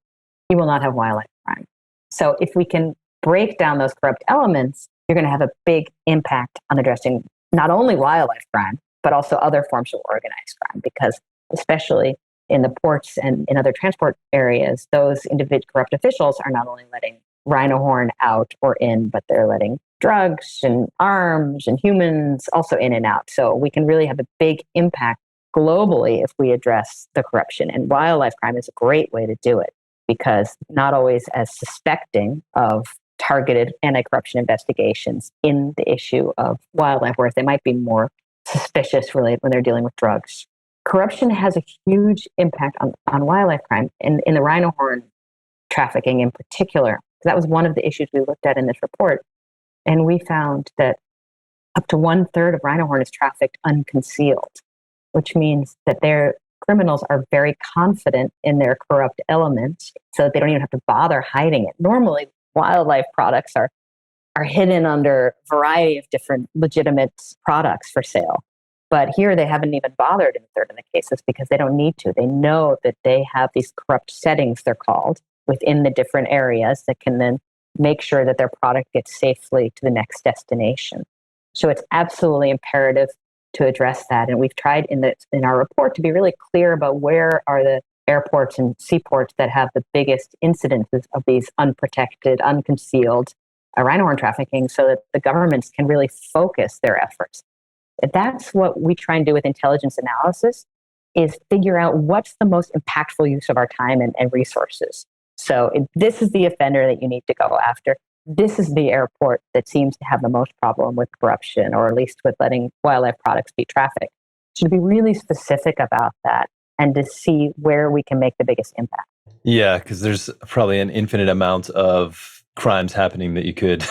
you will not have wildlife crime. So if we can break down those corrupt elements, you're going to have a big impact on addressing not only wildlife crime, but also other forms of organized crime, because especially in the ports and in other transport areas, those individual corrupt officials are not only letting rhino horn out or in, but they're letting drugs and arms and humans also in and out. So we can really have a big impact globally if we address the corruption. And wildlife crime is a great way to do it because not always as suspecting of targeted anti-corruption investigations in the issue of wildlife, whereas they might be more suspicious related when they're dealing with drugs. Corruption has a huge impact on wildlife crime in the rhino horn trafficking in particular. That was one of the issues we looked at in this report. And we found that up to 1/3 of rhino horn is trafficked unconcealed, which means that their criminals are very confident in their corrupt element so that they don't even have to bother hiding it. Normally, wildlife products are are hidden under a variety of different legitimate products for sale. But here they haven't even bothered in a third of the cases because they don't need to. They know that they have these corrupt settings, they're called, within the different areas that can then make sure that their product gets safely to the next destination. So it's absolutely imperative to address that. And we've tried in our report to be really clear about where are the airports and seaports that have the biggest incidences of these unprotected, unconcealed rhino horn trafficking so that the governments can really focus their efforts. That's what we try and do with intelligence analysis, is figure out what's the most impactful use of our time and resources. So this is the offender that you need to go after. This is the airport that seems to have the most problem with corruption, or at least with letting wildlife products be trafficked. So to be really specific about that and to see where we can make the biggest impact. Yeah, because there's probably an infinite amount of crimes happening that you could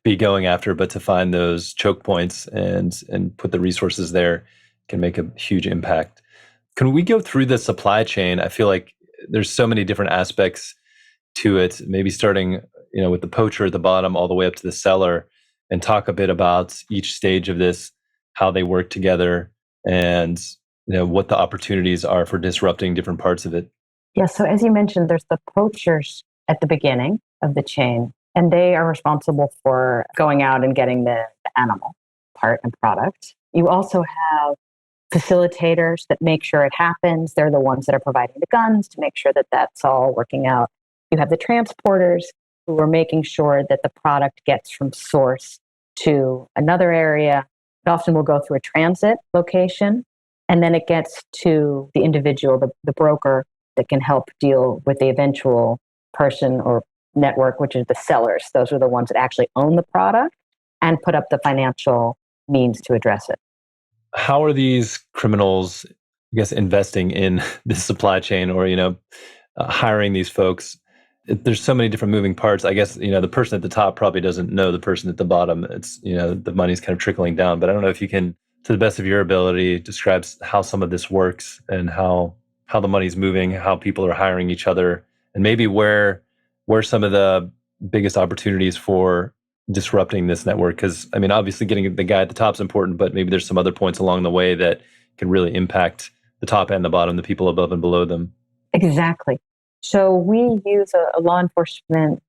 be going after, but to find those choke points and put the resources there can make a huge impact. Can we go through the supply chain? I feel like there's so many different aspects to it, maybe starting with the poacher at the bottom all the way up to the seller, and talk a bit about each stage of this, how they work together, and what the opportunities are for disrupting different parts of it. Yeah, so as you mentioned, there's the poachers at the beginning of the chain, and they are responsible for going out and getting the animal part and product. You also have facilitators that make sure it happens. They're the ones that are providing the guns to make sure that that's all working out. You have the transporters who are making sure that the product gets from source to another area. It often will go through a transit location, and then it gets to the individual, the broker that can help deal with the eventual person or network, which is the sellers. Those are the ones that actually own the product and put up the financial means to address it. How are these criminals, I guess, investing in this supply chain, or hiring these folks? There's so many different moving parts. I guess the person at the top probably doesn't know the person at the bottom. It's the money's kind of trickling down. But I don't know if you can, to the best of your ability, describe how some of this works and how the money's moving, how people are hiring each other, and maybe where some of the biggest opportunities for disrupting this network. Because obviously getting the guy at the top is important, but maybe there's some other points along the way that can really impact the top and the bottom, the people above and below them. Exactly. So we use a law enforcement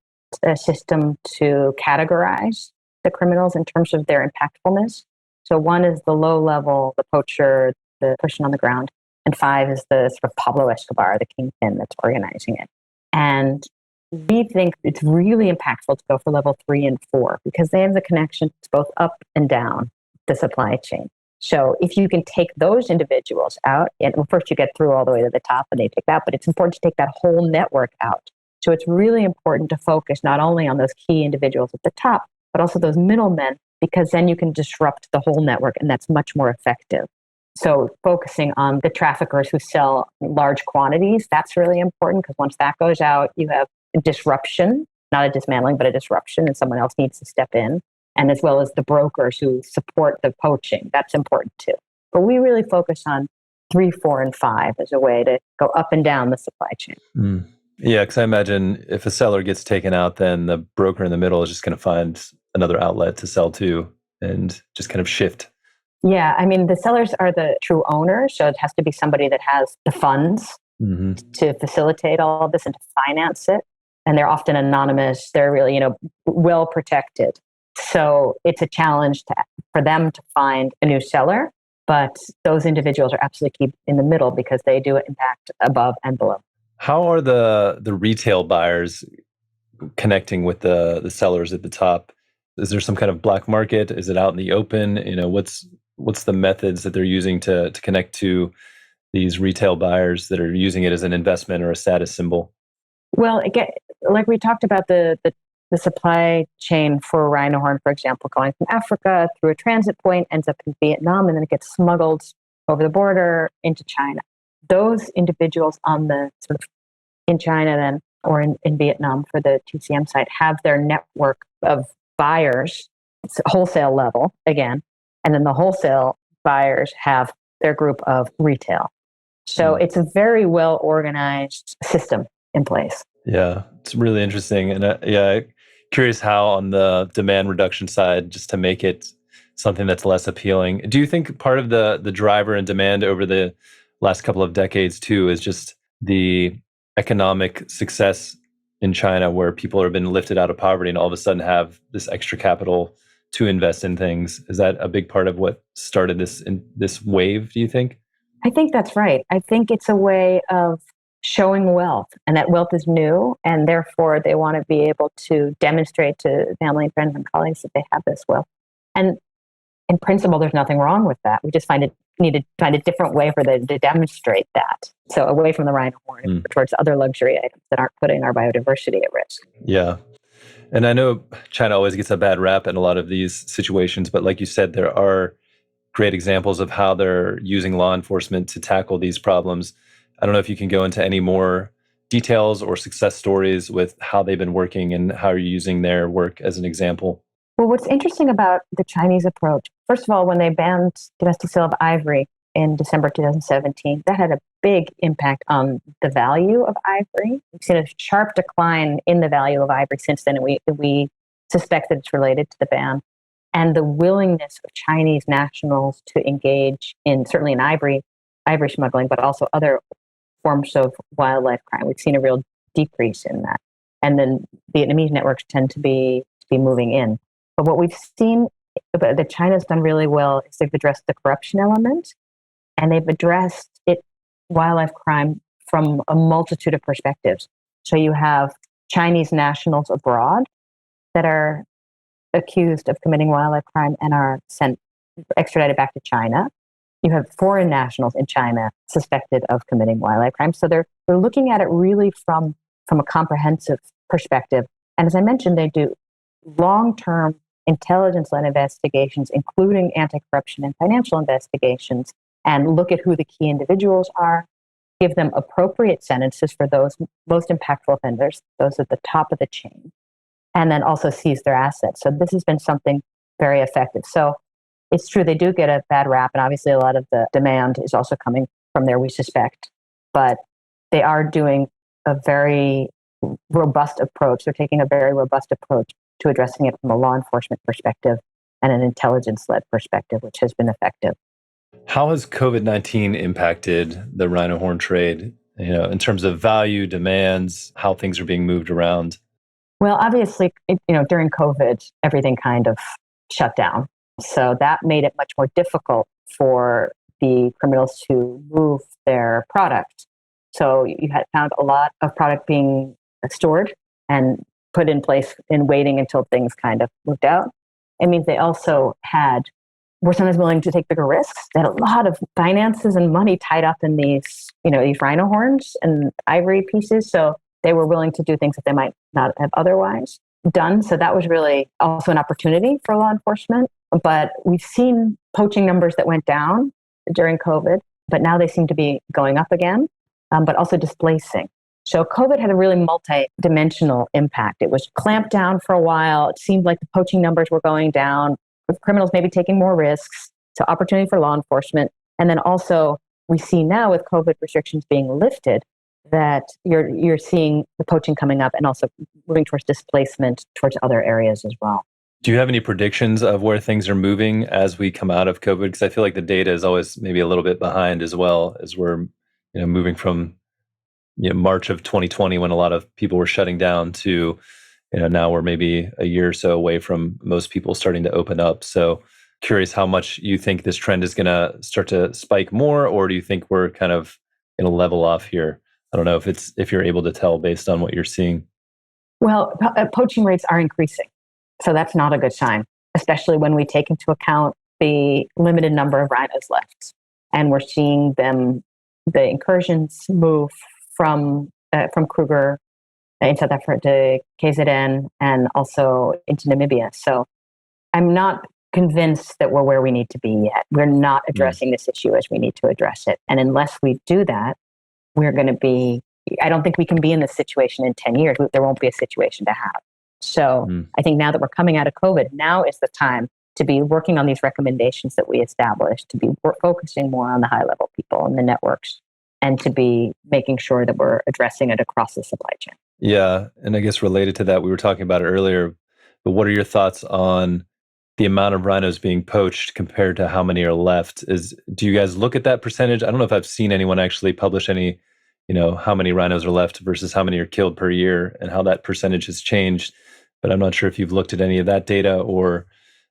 system to categorize the criminals in terms of their impactfulness. So 1 is the low level, the poacher, the person on the ground, and 5 is the sort of Pablo Escobar, the kingpin that's organizing it. And we think it's really impactful to go for level 3 and 4 because they have the connection to both up and down the supply chain. So if you can take those individuals out, and first you get through all the way to the top and they take that, but it's important to take that whole network out. So it's really important to focus not only on those key individuals at the top, but also those middlemen, because then you can disrupt the whole network and that's much more effective. So focusing on the traffickers who sell large quantities, that's really important because once that goes out, you have a disruption, not a dismantling, but a disruption, and someone else needs to step in. And as well as the brokers who support the poaching. That's important too. But we really focus on 3, 4, and 5 as a way to go up and down the supply chain. Yeah, because I imagine if a seller gets taken out, then the broker in the middle is just going to find another outlet to sell to and just kind of shift. Yeah, the sellers are the true owners. So it has to be somebody that has the funds to facilitate all of this and to finance it. And they're often anonymous. They're really, well protected. So it's a challenge for them to find a new seller, but those individuals are absolutely key in the middle because they do impact above and below. How are the retail buyers connecting with the sellers at the top? Is there some kind of black market? Is it out in the open? What's the methods that they're using to connect to these retail buyers that are using it as an investment or a status symbol? Well, again, like we talked about the supply chain for rhino horn, for example, going from Africa through a transit point, ends up in Vietnam, and then it gets smuggled over the border into China. Those individuals on the sort of in China then, or in Vietnam for the TCM site, have their network of buyers, it's wholesale level again, and then the wholesale buyers have their group of retail. So it's a very well organized system in place. Yeah, it's really interesting. And Curious how on the demand reduction side, just to make it something that's less appealing. Do you think part of the driver in demand over the last couple of decades too is just the economic success in China, where people have been lifted out of poverty and all of a sudden have this extra capital to invest in things? Is that a big part of what started this wave, do you think? I think that's right. I think it's a way of showing wealth, and that wealth is new, and therefore they want to be able to demonstrate to family and friends and colleagues that they have this wealth. And in principle, there's nothing wrong with that. We just need to find a different way for them to demonstrate that. So away from the rhino horn towards other luxury items that aren't putting our biodiversity at risk. Yeah. And I know China always gets a bad rap in a lot of these situations, but like you said, there are great examples of how they're using law enforcement to tackle these problems. I don't know if you can go into any more details or success stories with how they've been working and how you're using their work as an example. Well, what's interesting about the Chinese approach, first of all, when they banned domestic sale of ivory in December 2017, that had a big impact on the value of ivory. We've seen a sharp decline in the value of ivory since then, and we suspect that it's related to the ban. And the willingness of Chinese nationals to engage in, certainly in ivory smuggling, but also other forms of wildlife crime. We've seen a real decrease in that. And then Vietnamese networks tend to be moving in. But what we've seen that China's done really well is they've addressed the corruption element, and they've addressed wildlife crime from a multitude of perspectives. So you have Chinese nationals abroad that are accused of committing wildlife crime and are extradited back to China. You have foreign nationals in China suspected of committing wildlife crime. So they're looking at it really from a comprehensive perspective. And as I mentioned, they do long-term intelligence-led investigations, including anti-corruption and financial investigations, and look at who the key individuals are, give them appropriate sentences for those most impactful offenders, those at the top of the chain, and then also seize their assets. So this has been something very effective. So it's true, they do get a bad rap, and obviously a lot of the demand is also coming from there, we suspect. But they are doing a very robust approach. They're taking a very robust approach to addressing it from a law enforcement perspective and an intelligence-led perspective, which has been effective. How has COVID-19 impacted the rhino horn trade, in terms of value, demands, how things are being moved around? Well, obviously, during COVID, everything kind of shut down. So that made it much more difficult for the criminals to move their product. So you had found a lot of product being stored and put in place and waiting until things kind of moved out. It means they also were sometimes willing to take bigger risks. They had a lot of finances and money tied up in these rhino horns and ivory pieces. So they were willing to do things that they might not have otherwise done. So that was really also an opportunity for law enforcement. But we've seen poaching numbers that went down during COVID, but now they seem to be going up again, but also displacing. So COVID had a really multi-dimensional impact. It was clamped down for a while. It seemed like the poaching numbers were going down, with criminals maybe taking more risks. So opportunity for law enforcement. And then also we see now with COVID restrictions being lifted that you're seeing the poaching coming up and also moving towards displacement towards other areas as well. Do you have any predictions of where things are moving as we come out of COVID? Because I feel like the data is always maybe a little bit behind as well, as we're moving from March of 2020 when a lot of people were shutting down to now we're maybe a year or so away from most people starting to open up. So curious how much you think this trend is going to start to spike more, or do you think we're kind of going to level off here? I don't know if you're able to tell based on what you're seeing. Well, poaching rates are increasing. So that's not a good sign, especially when we take into account the limited number of rhinos left. And we're seeing the incursions move from Kruger in South Africa to KZN and also into Namibia. So I'm not convinced that we're where we need to be yet. We're not addressing this issue as we need to address it. And unless we do that, I don't think we can be in this situation in 10 years. There won't be a situation to have. So I think now that we're coming out of COVID, now is the time to be working on these recommendations that we established, to be focusing more on the high level people and the networks. and to be making sure that we're addressing it across the supply chain. Yeah. And I guess related to that, we were talking about it earlier, but what are your thoughts on the amount of rhinos being poached compared to how many are left? Do you guys look at that percentage? I don't know if I've seen anyone actually publish any, how many rhinos are left versus how many are killed per year and how that percentage has changed. But I'm not sure if you've looked at any of that data or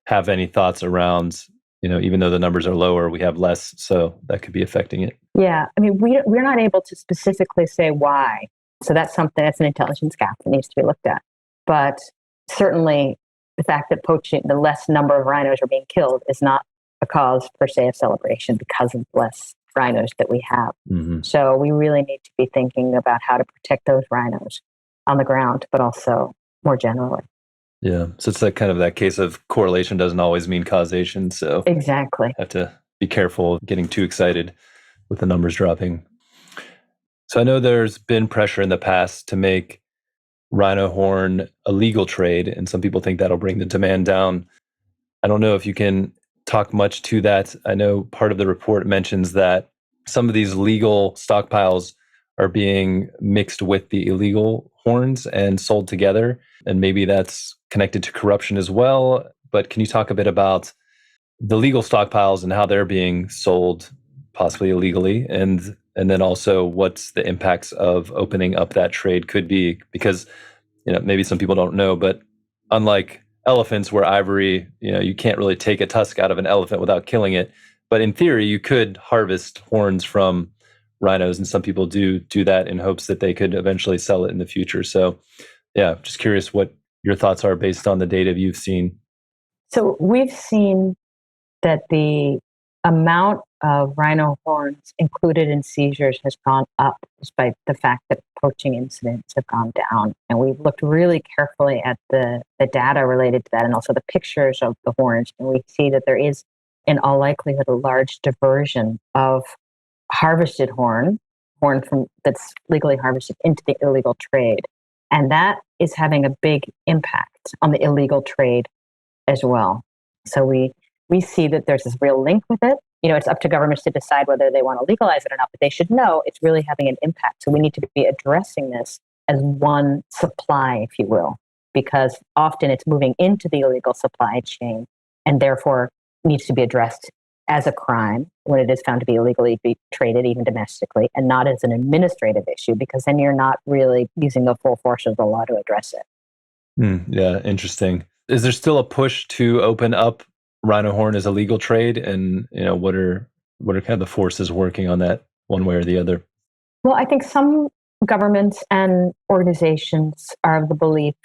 have any thoughts around, even though the numbers are lower, we have less, so that could be affecting it. Yeah, I mean, we're not able to specifically say why. So that's an intelligence gap that needs to be looked at. But certainly the fact that poaching, the less number of rhinos are being killed is not a cause per se of celebration because of less rhinos that we have. Mm-hmm. So we really need to be thinking about how to protect those rhinos on the ground, but also more generally. Yeah. So it's that case of correlation doesn't always mean causation. So exactly. Have to be careful of getting too excited with the numbers dropping. So I know there's been pressure in the past to make rhino horn a legal trade, and some people think that'll bring the demand down. I don't know if you can talk much to that. I know part of the report mentions that some of these legal stockpiles are being mixed with the illegal horns and sold together, and maybe that's connected to corruption as well. But can you talk a bit about the legal stockpiles and how they're being sold possibly illegally, and then also what's the impacts of opening up that trade could be? Because maybe some people don't know, but unlike elephants where ivory, you can't really take a tusk out of an elephant without killing it, but in theory you could harvest horns from rhinos, and some people do that in hopes that they could eventually sell it in the future. So yeah, just curious what your thoughts are based on the data you've seen. So we've seen that the amount of rhino horns included in seizures has gone up despite the fact that poaching incidents have gone down. And we've looked really carefully at the data related to that and also the pictures of the horns. And we see that there is, in all likelihood, a large diversion of harvested horn from that's legally harvested into the illegal trade. And that is having a big impact on the illegal trade as well. So we see that there's this real link with it. It's up to governments to decide whether they want to legalize it or not, but they should know it's really having an impact. So we need to be addressing this as one supply, if you will, because often it's moving into the illegal supply chain and therefore needs to be addressed as a crime when it is found to be illegally traded, even domestically, and not as an administrative issue, because then you're not really using the full force of the law to address it. Yeah, interesting. Is there still a push to open up rhino horn as a legal trade? And what are kind of the forces working on that one way or the other? Well, I think some governments and organizations are of the belief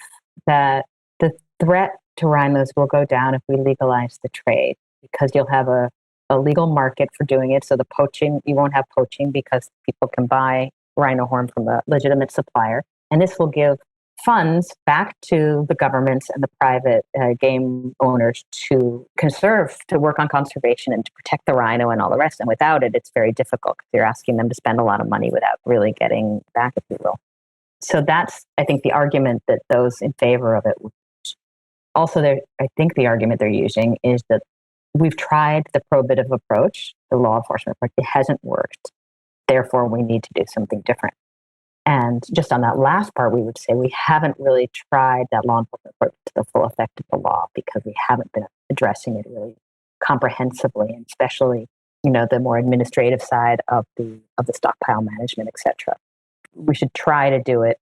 that the threat to rhinos will go down if we legalize the trade, because you'll have a legal market for doing it. So you won't have poaching because people can buy rhino horn from a legitimate supplier. And this will give funds back to the governments and the private game owners to work on conservation and to protect the rhino and all the rest. And without it, it's very difficult because you're asking them to spend a lot of money without really getting back, if you will. So that's, I think, the argument that those in favor of it would use. Also, I think the argument they're using is that we've tried the prohibitive approach, the law enforcement approach. It hasn't worked. Therefore, we need to do something different. And just on that last part, we would say we haven't really tried that law enforcement approach to the full effect of the law because we haven't been addressing it really comprehensively, and especially, the more administrative side of the stockpile management, et cetera. We should try to do it.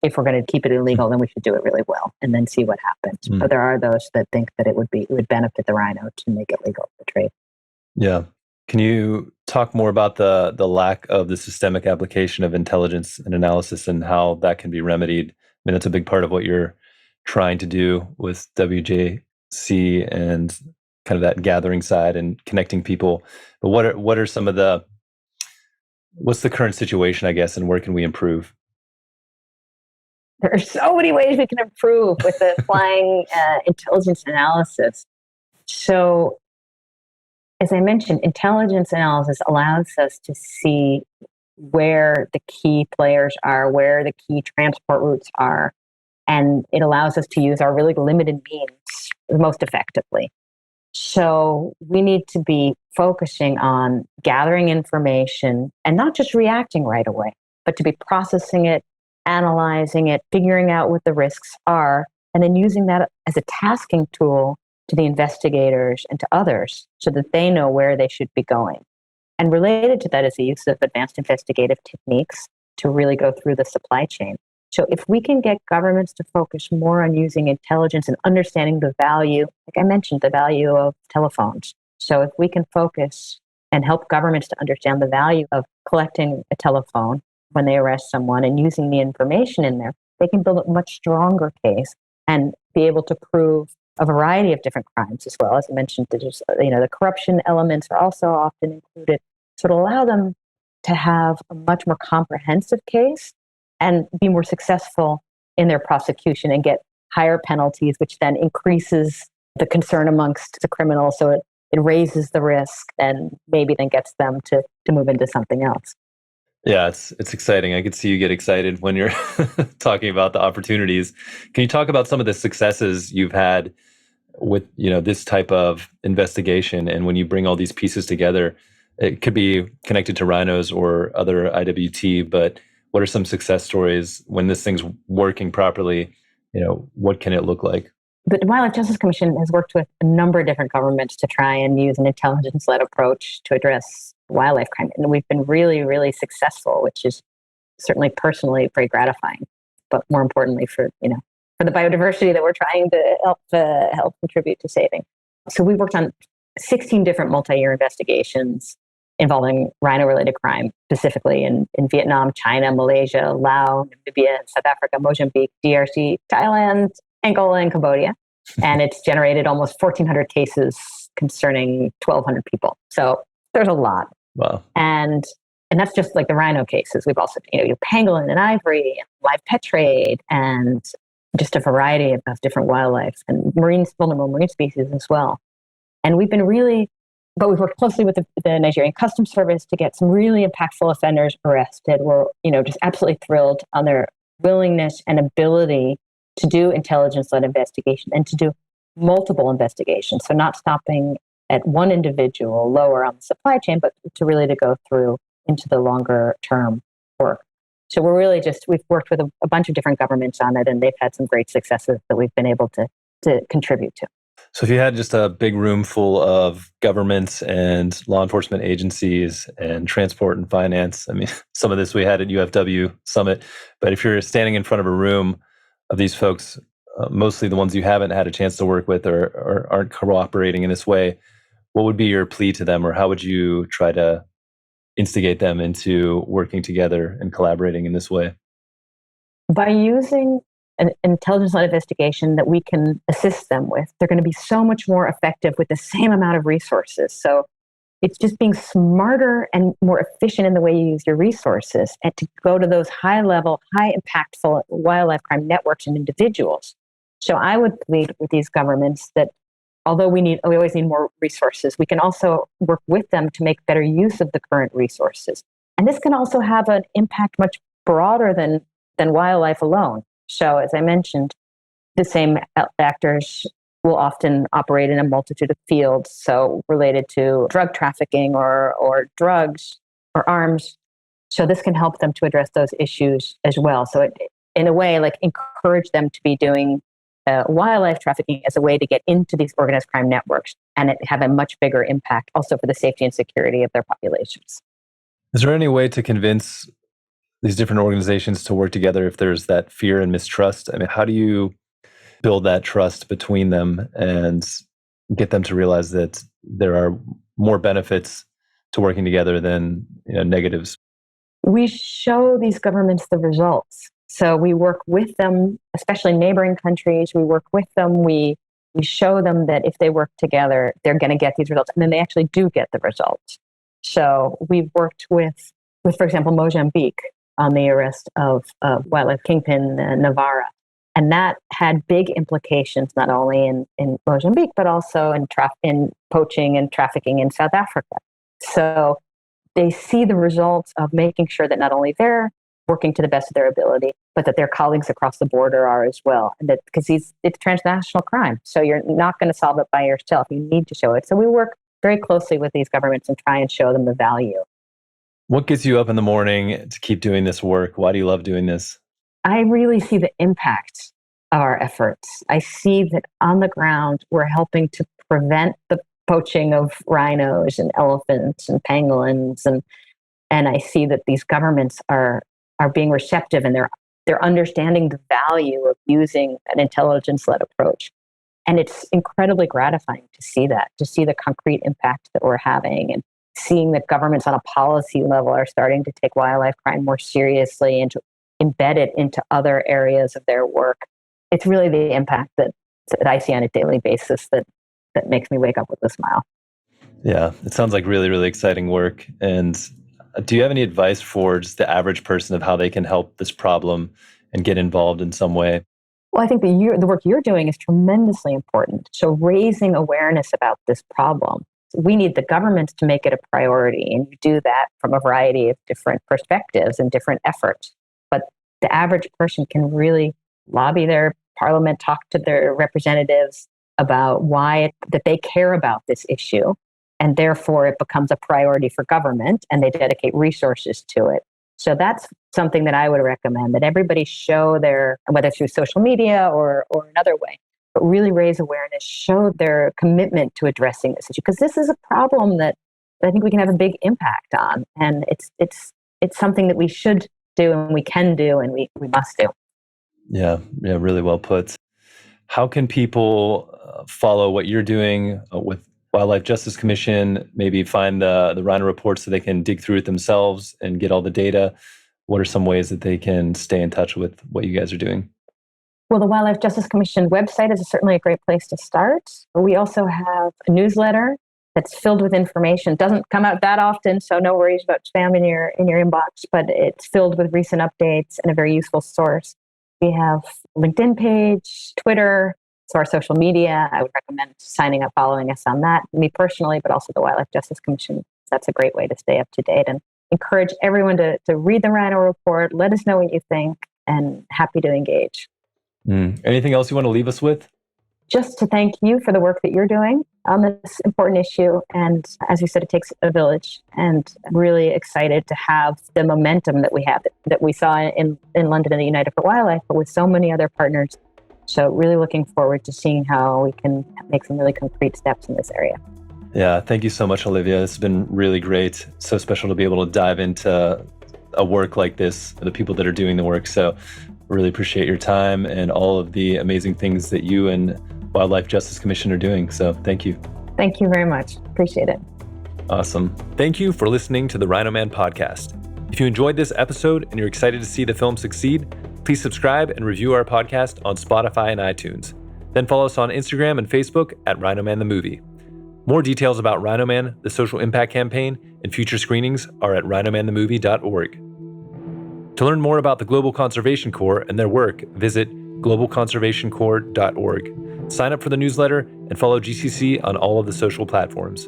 If we're going to keep it illegal, then we should do it really well and then see what happens. But there are those that think that it would benefit the rhino to make it legal for trade. Yeah. Can you talk more about the lack of the systemic application of intelligence and analysis and how that can be remedied? I mean, that's a big part of what you're trying to do with WJC and kind of that gathering side and connecting people. But what are some of what's the current situation, I guess, and where can we improve? There are so many ways we can improve with applying intelligence analysis. So, as I mentioned, intelligence analysis allows us to see where the key players are, where the key transport routes are, and it allows us to use our really limited means most effectively. So we need to be focusing on gathering information and not just reacting right away, but to be processing it, analyzing it, figuring out what the risks are, and then using that as a tasking tool to the investigators and to others so that they know where they should be going. And related to that is the use of advanced investigative techniques to really go through the supply chain. So if we can get governments to focus more on using intelligence and understanding the value, like I mentioned, the value of telephones. So if we can focus and help governments to understand the value of collecting a telephone when they arrest someone and using the information in there, they can build a much stronger case and be able to prove a variety of different crimes as well. As I mentioned, there's, the corruption elements are also often included. So to allow them to have a much more comprehensive case and be more successful in their prosecution and get higher penalties, which then increases the concern amongst the criminals. So it raises the risk and maybe then gets them to move into something else. Yeah, it's exciting. I could see you get excited when you're talking about the opportunities. Can you talk about some of the successes you've had with this type of investigation, and when you bring all these pieces together? It could be connected to rhinos or other IWT, but what are some success stories when this thing's working properly? What can it look like? The Wildlife Justice Commission has worked with a number of different governments to try and use an intelligence-led approach to address wildlife crime. And we've been really, really successful, which is certainly personally very gratifying, but more importantly for the biodiversity that we're trying to help contribute to saving. So we worked on 16 different multi-year investigations involving rhino-related crime, specifically in Vietnam, China, Malaysia, Laos, Namibia, South Africa, Mozambique, DRC, Thailand, Angola, and Cambodia. And it's generated almost 1,400 cases concerning 1,200 people. So there's a lot. Wow. And that's just like the rhino cases. We've also, your pangolin and ivory, and live pet trade, and just a variety of different wildlife and vulnerable marine species as well. And we've worked closely with the Nigerian Customs Service to get some really impactful offenders arrested. We're, just absolutely thrilled on their willingness and ability to do intelligence-led investigation and to do multiple investigations. So not stopping at one individual lower on the supply chain, but to go through into the longer term work. So we've worked with a bunch of different governments on it, and they've had some great successes that we've been able to contribute to. So if you had just a big room full of governments and law enforcement agencies and transport and finance, I mean, some of this we had at UFW Summit, but if you're standing in front of a room of these folks, mostly the ones you haven't had a chance to work with or aren't cooperating in this way, what would be your plea to them, or how would you try to instigate them into working together and collaborating in this way? By using an intelligence-led investigation that we can assist them with, they're going to be so much more effective with the same amount of resources. So it's just being smarter and more efficient in the way you use your resources, and to go to those high-level, high-impactful wildlife crime networks and individuals. So I would plead with these governments that although we always need more resources, we can also work with them to make better use of the current resources. And this can also have an impact much broader than wildlife alone. So as I mentioned, the same actors will often operate in a multitude of fields, so related to drug trafficking or drugs or arms. So this can help them to address those issues as well. So it, in a way, encourage them to be doing wildlife trafficking as a way to get into these organized crime networks and have a much bigger impact also for the safety and security of their populations. Is there any way to convince these different organizations to work together if there's that fear and mistrust? I mean, how do you build that trust between them and get them to realize that there are more benefits to working together than negatives? We show these governments the results. So we work with them, especially neighboring countries. We work with them. We show them that if they work together, they're going to get these results. And then they actually do get the results. So we've worked with, for example, Mozambique on the arrest of wildlife kingpin Navarra. And that had big implications, not only in Mozambique, but also in poaching and trafficking in South Africa. So they see the results of making sure that not only they're working to the best of their ability, but that their colleagues across the border are as well. And that because it's transnational crime. So you're not going to solve it by yourself. You need to show it. So we work very closely with these governments and try and show them the value. What gets you up in the morning to keep doing this work? Why do you love doing this? I really see the impact of our efforts. I see that on the ground, we're helping to prevent the poaching of rhinos and elephants and pangolins. And I see that these governments are being receptive, and they're understanding the value of using an intelligence-led approach. And it's incredibly gratifying to see the concrete impact that we're having, and seeing that governments on a policy level are starting to take wildlife crime more seriously and to embed it into other areas of their work. It's really the impact that I see on a daily basis that makes me wake up with a smile. Yeah, it sounds like really, really exciting work. And do you have any advice for just the average person of how they can help this problem and get involved in some way? Well, I think the work you're doing is tremendously important. So raising awareness about this problem. We need the governments to make it a priority, and you do that from a variety of different perspectives and different efforts. But the average person can really lobby their parliament, talk to their representatives about that they care about this issue, and therefore it becomes a priority for government, and they dedicate resources to it. So that's something that I would recommend, that everybody show whether through social media or another way, but really raise awareness, show their commitment to addressing this issue, because this is a problem that I think we can have a big impact on, and it's something that we should do, and we can do, and we must do. Yeah, really well put. How can people follow what you're doing with Wildlife Justice Commission, maybe find the Rhino report so they can dig through it themselves and get all the data? What are some ways that they can stay in touch with what you guys are doing? Well, the Wildlife Justice Commission website is certainly a great place to start. We also have a newsletter that's filled with information. It doesn't come out that often, so no worries about spam in your inbox, but it's filled with recent updates and a very useful source. We have a LinkedIn page, Twitter, so our social media. I would recommend signing up, following us on that, me personally, but also the Wildlife Justice Commission. That's a great way to stay up to date, and encourage everyone to read the Rhino report. Let us know what you think, and happy to engage. Anything else you want to leave us with? Just to thank you for the work that you're doing on this important issue. And as you said, it takes a village, and I'm really excited to have the momentum that we have, that we saw in London and the United for Wildlife, but with so many other partners. So really looking forward to seeing how we can make some really concrete steps in this area. Yeah, thank you so much, Olivia. It's been really great. So special to be able to dive into a work like this, the people that are doing the work. So really appreciate your time and all of the amazing things that you and Wildlife Justice Commission are doing. So thank you. Thank you very much. Appreciate it. Awesome. Thank you for listening to the Rhino Man podcast. If you enjoyed this episode and you're excited to see the film succeed, please subscribe and review our podcast on Spotify and iTunes. Then follow us on Instagram and Facebook at Rhino Man the Movie. More details about Rhino Man, the social impact campaign, and future screenings are at rhinomanthemovie.org. To learn more about the Global Conservation Corps and their work, visit globalconservationcorps.org. Sign up for the newsletter and follow GCC on all of the social platforms.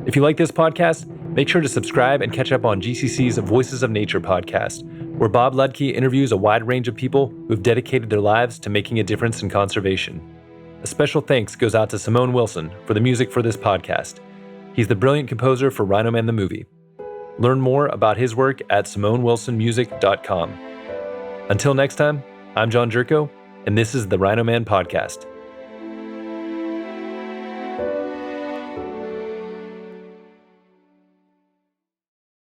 If you like this podcast, make sure to subscribe and catch up on GCC's Voices of Nature podcast, where Bob Ludke interviews a wide range of people who have dedicated their lives to making a difference in conservation. A special thanks goes out to Simón Wilson for the music for this podcast. He's the brilliant composer for Rhino Man the Movie. Learn more about his work at simonwilsonmusic.com. Until next time, I'm John Jerko, and this is the Rhino Man Podcast.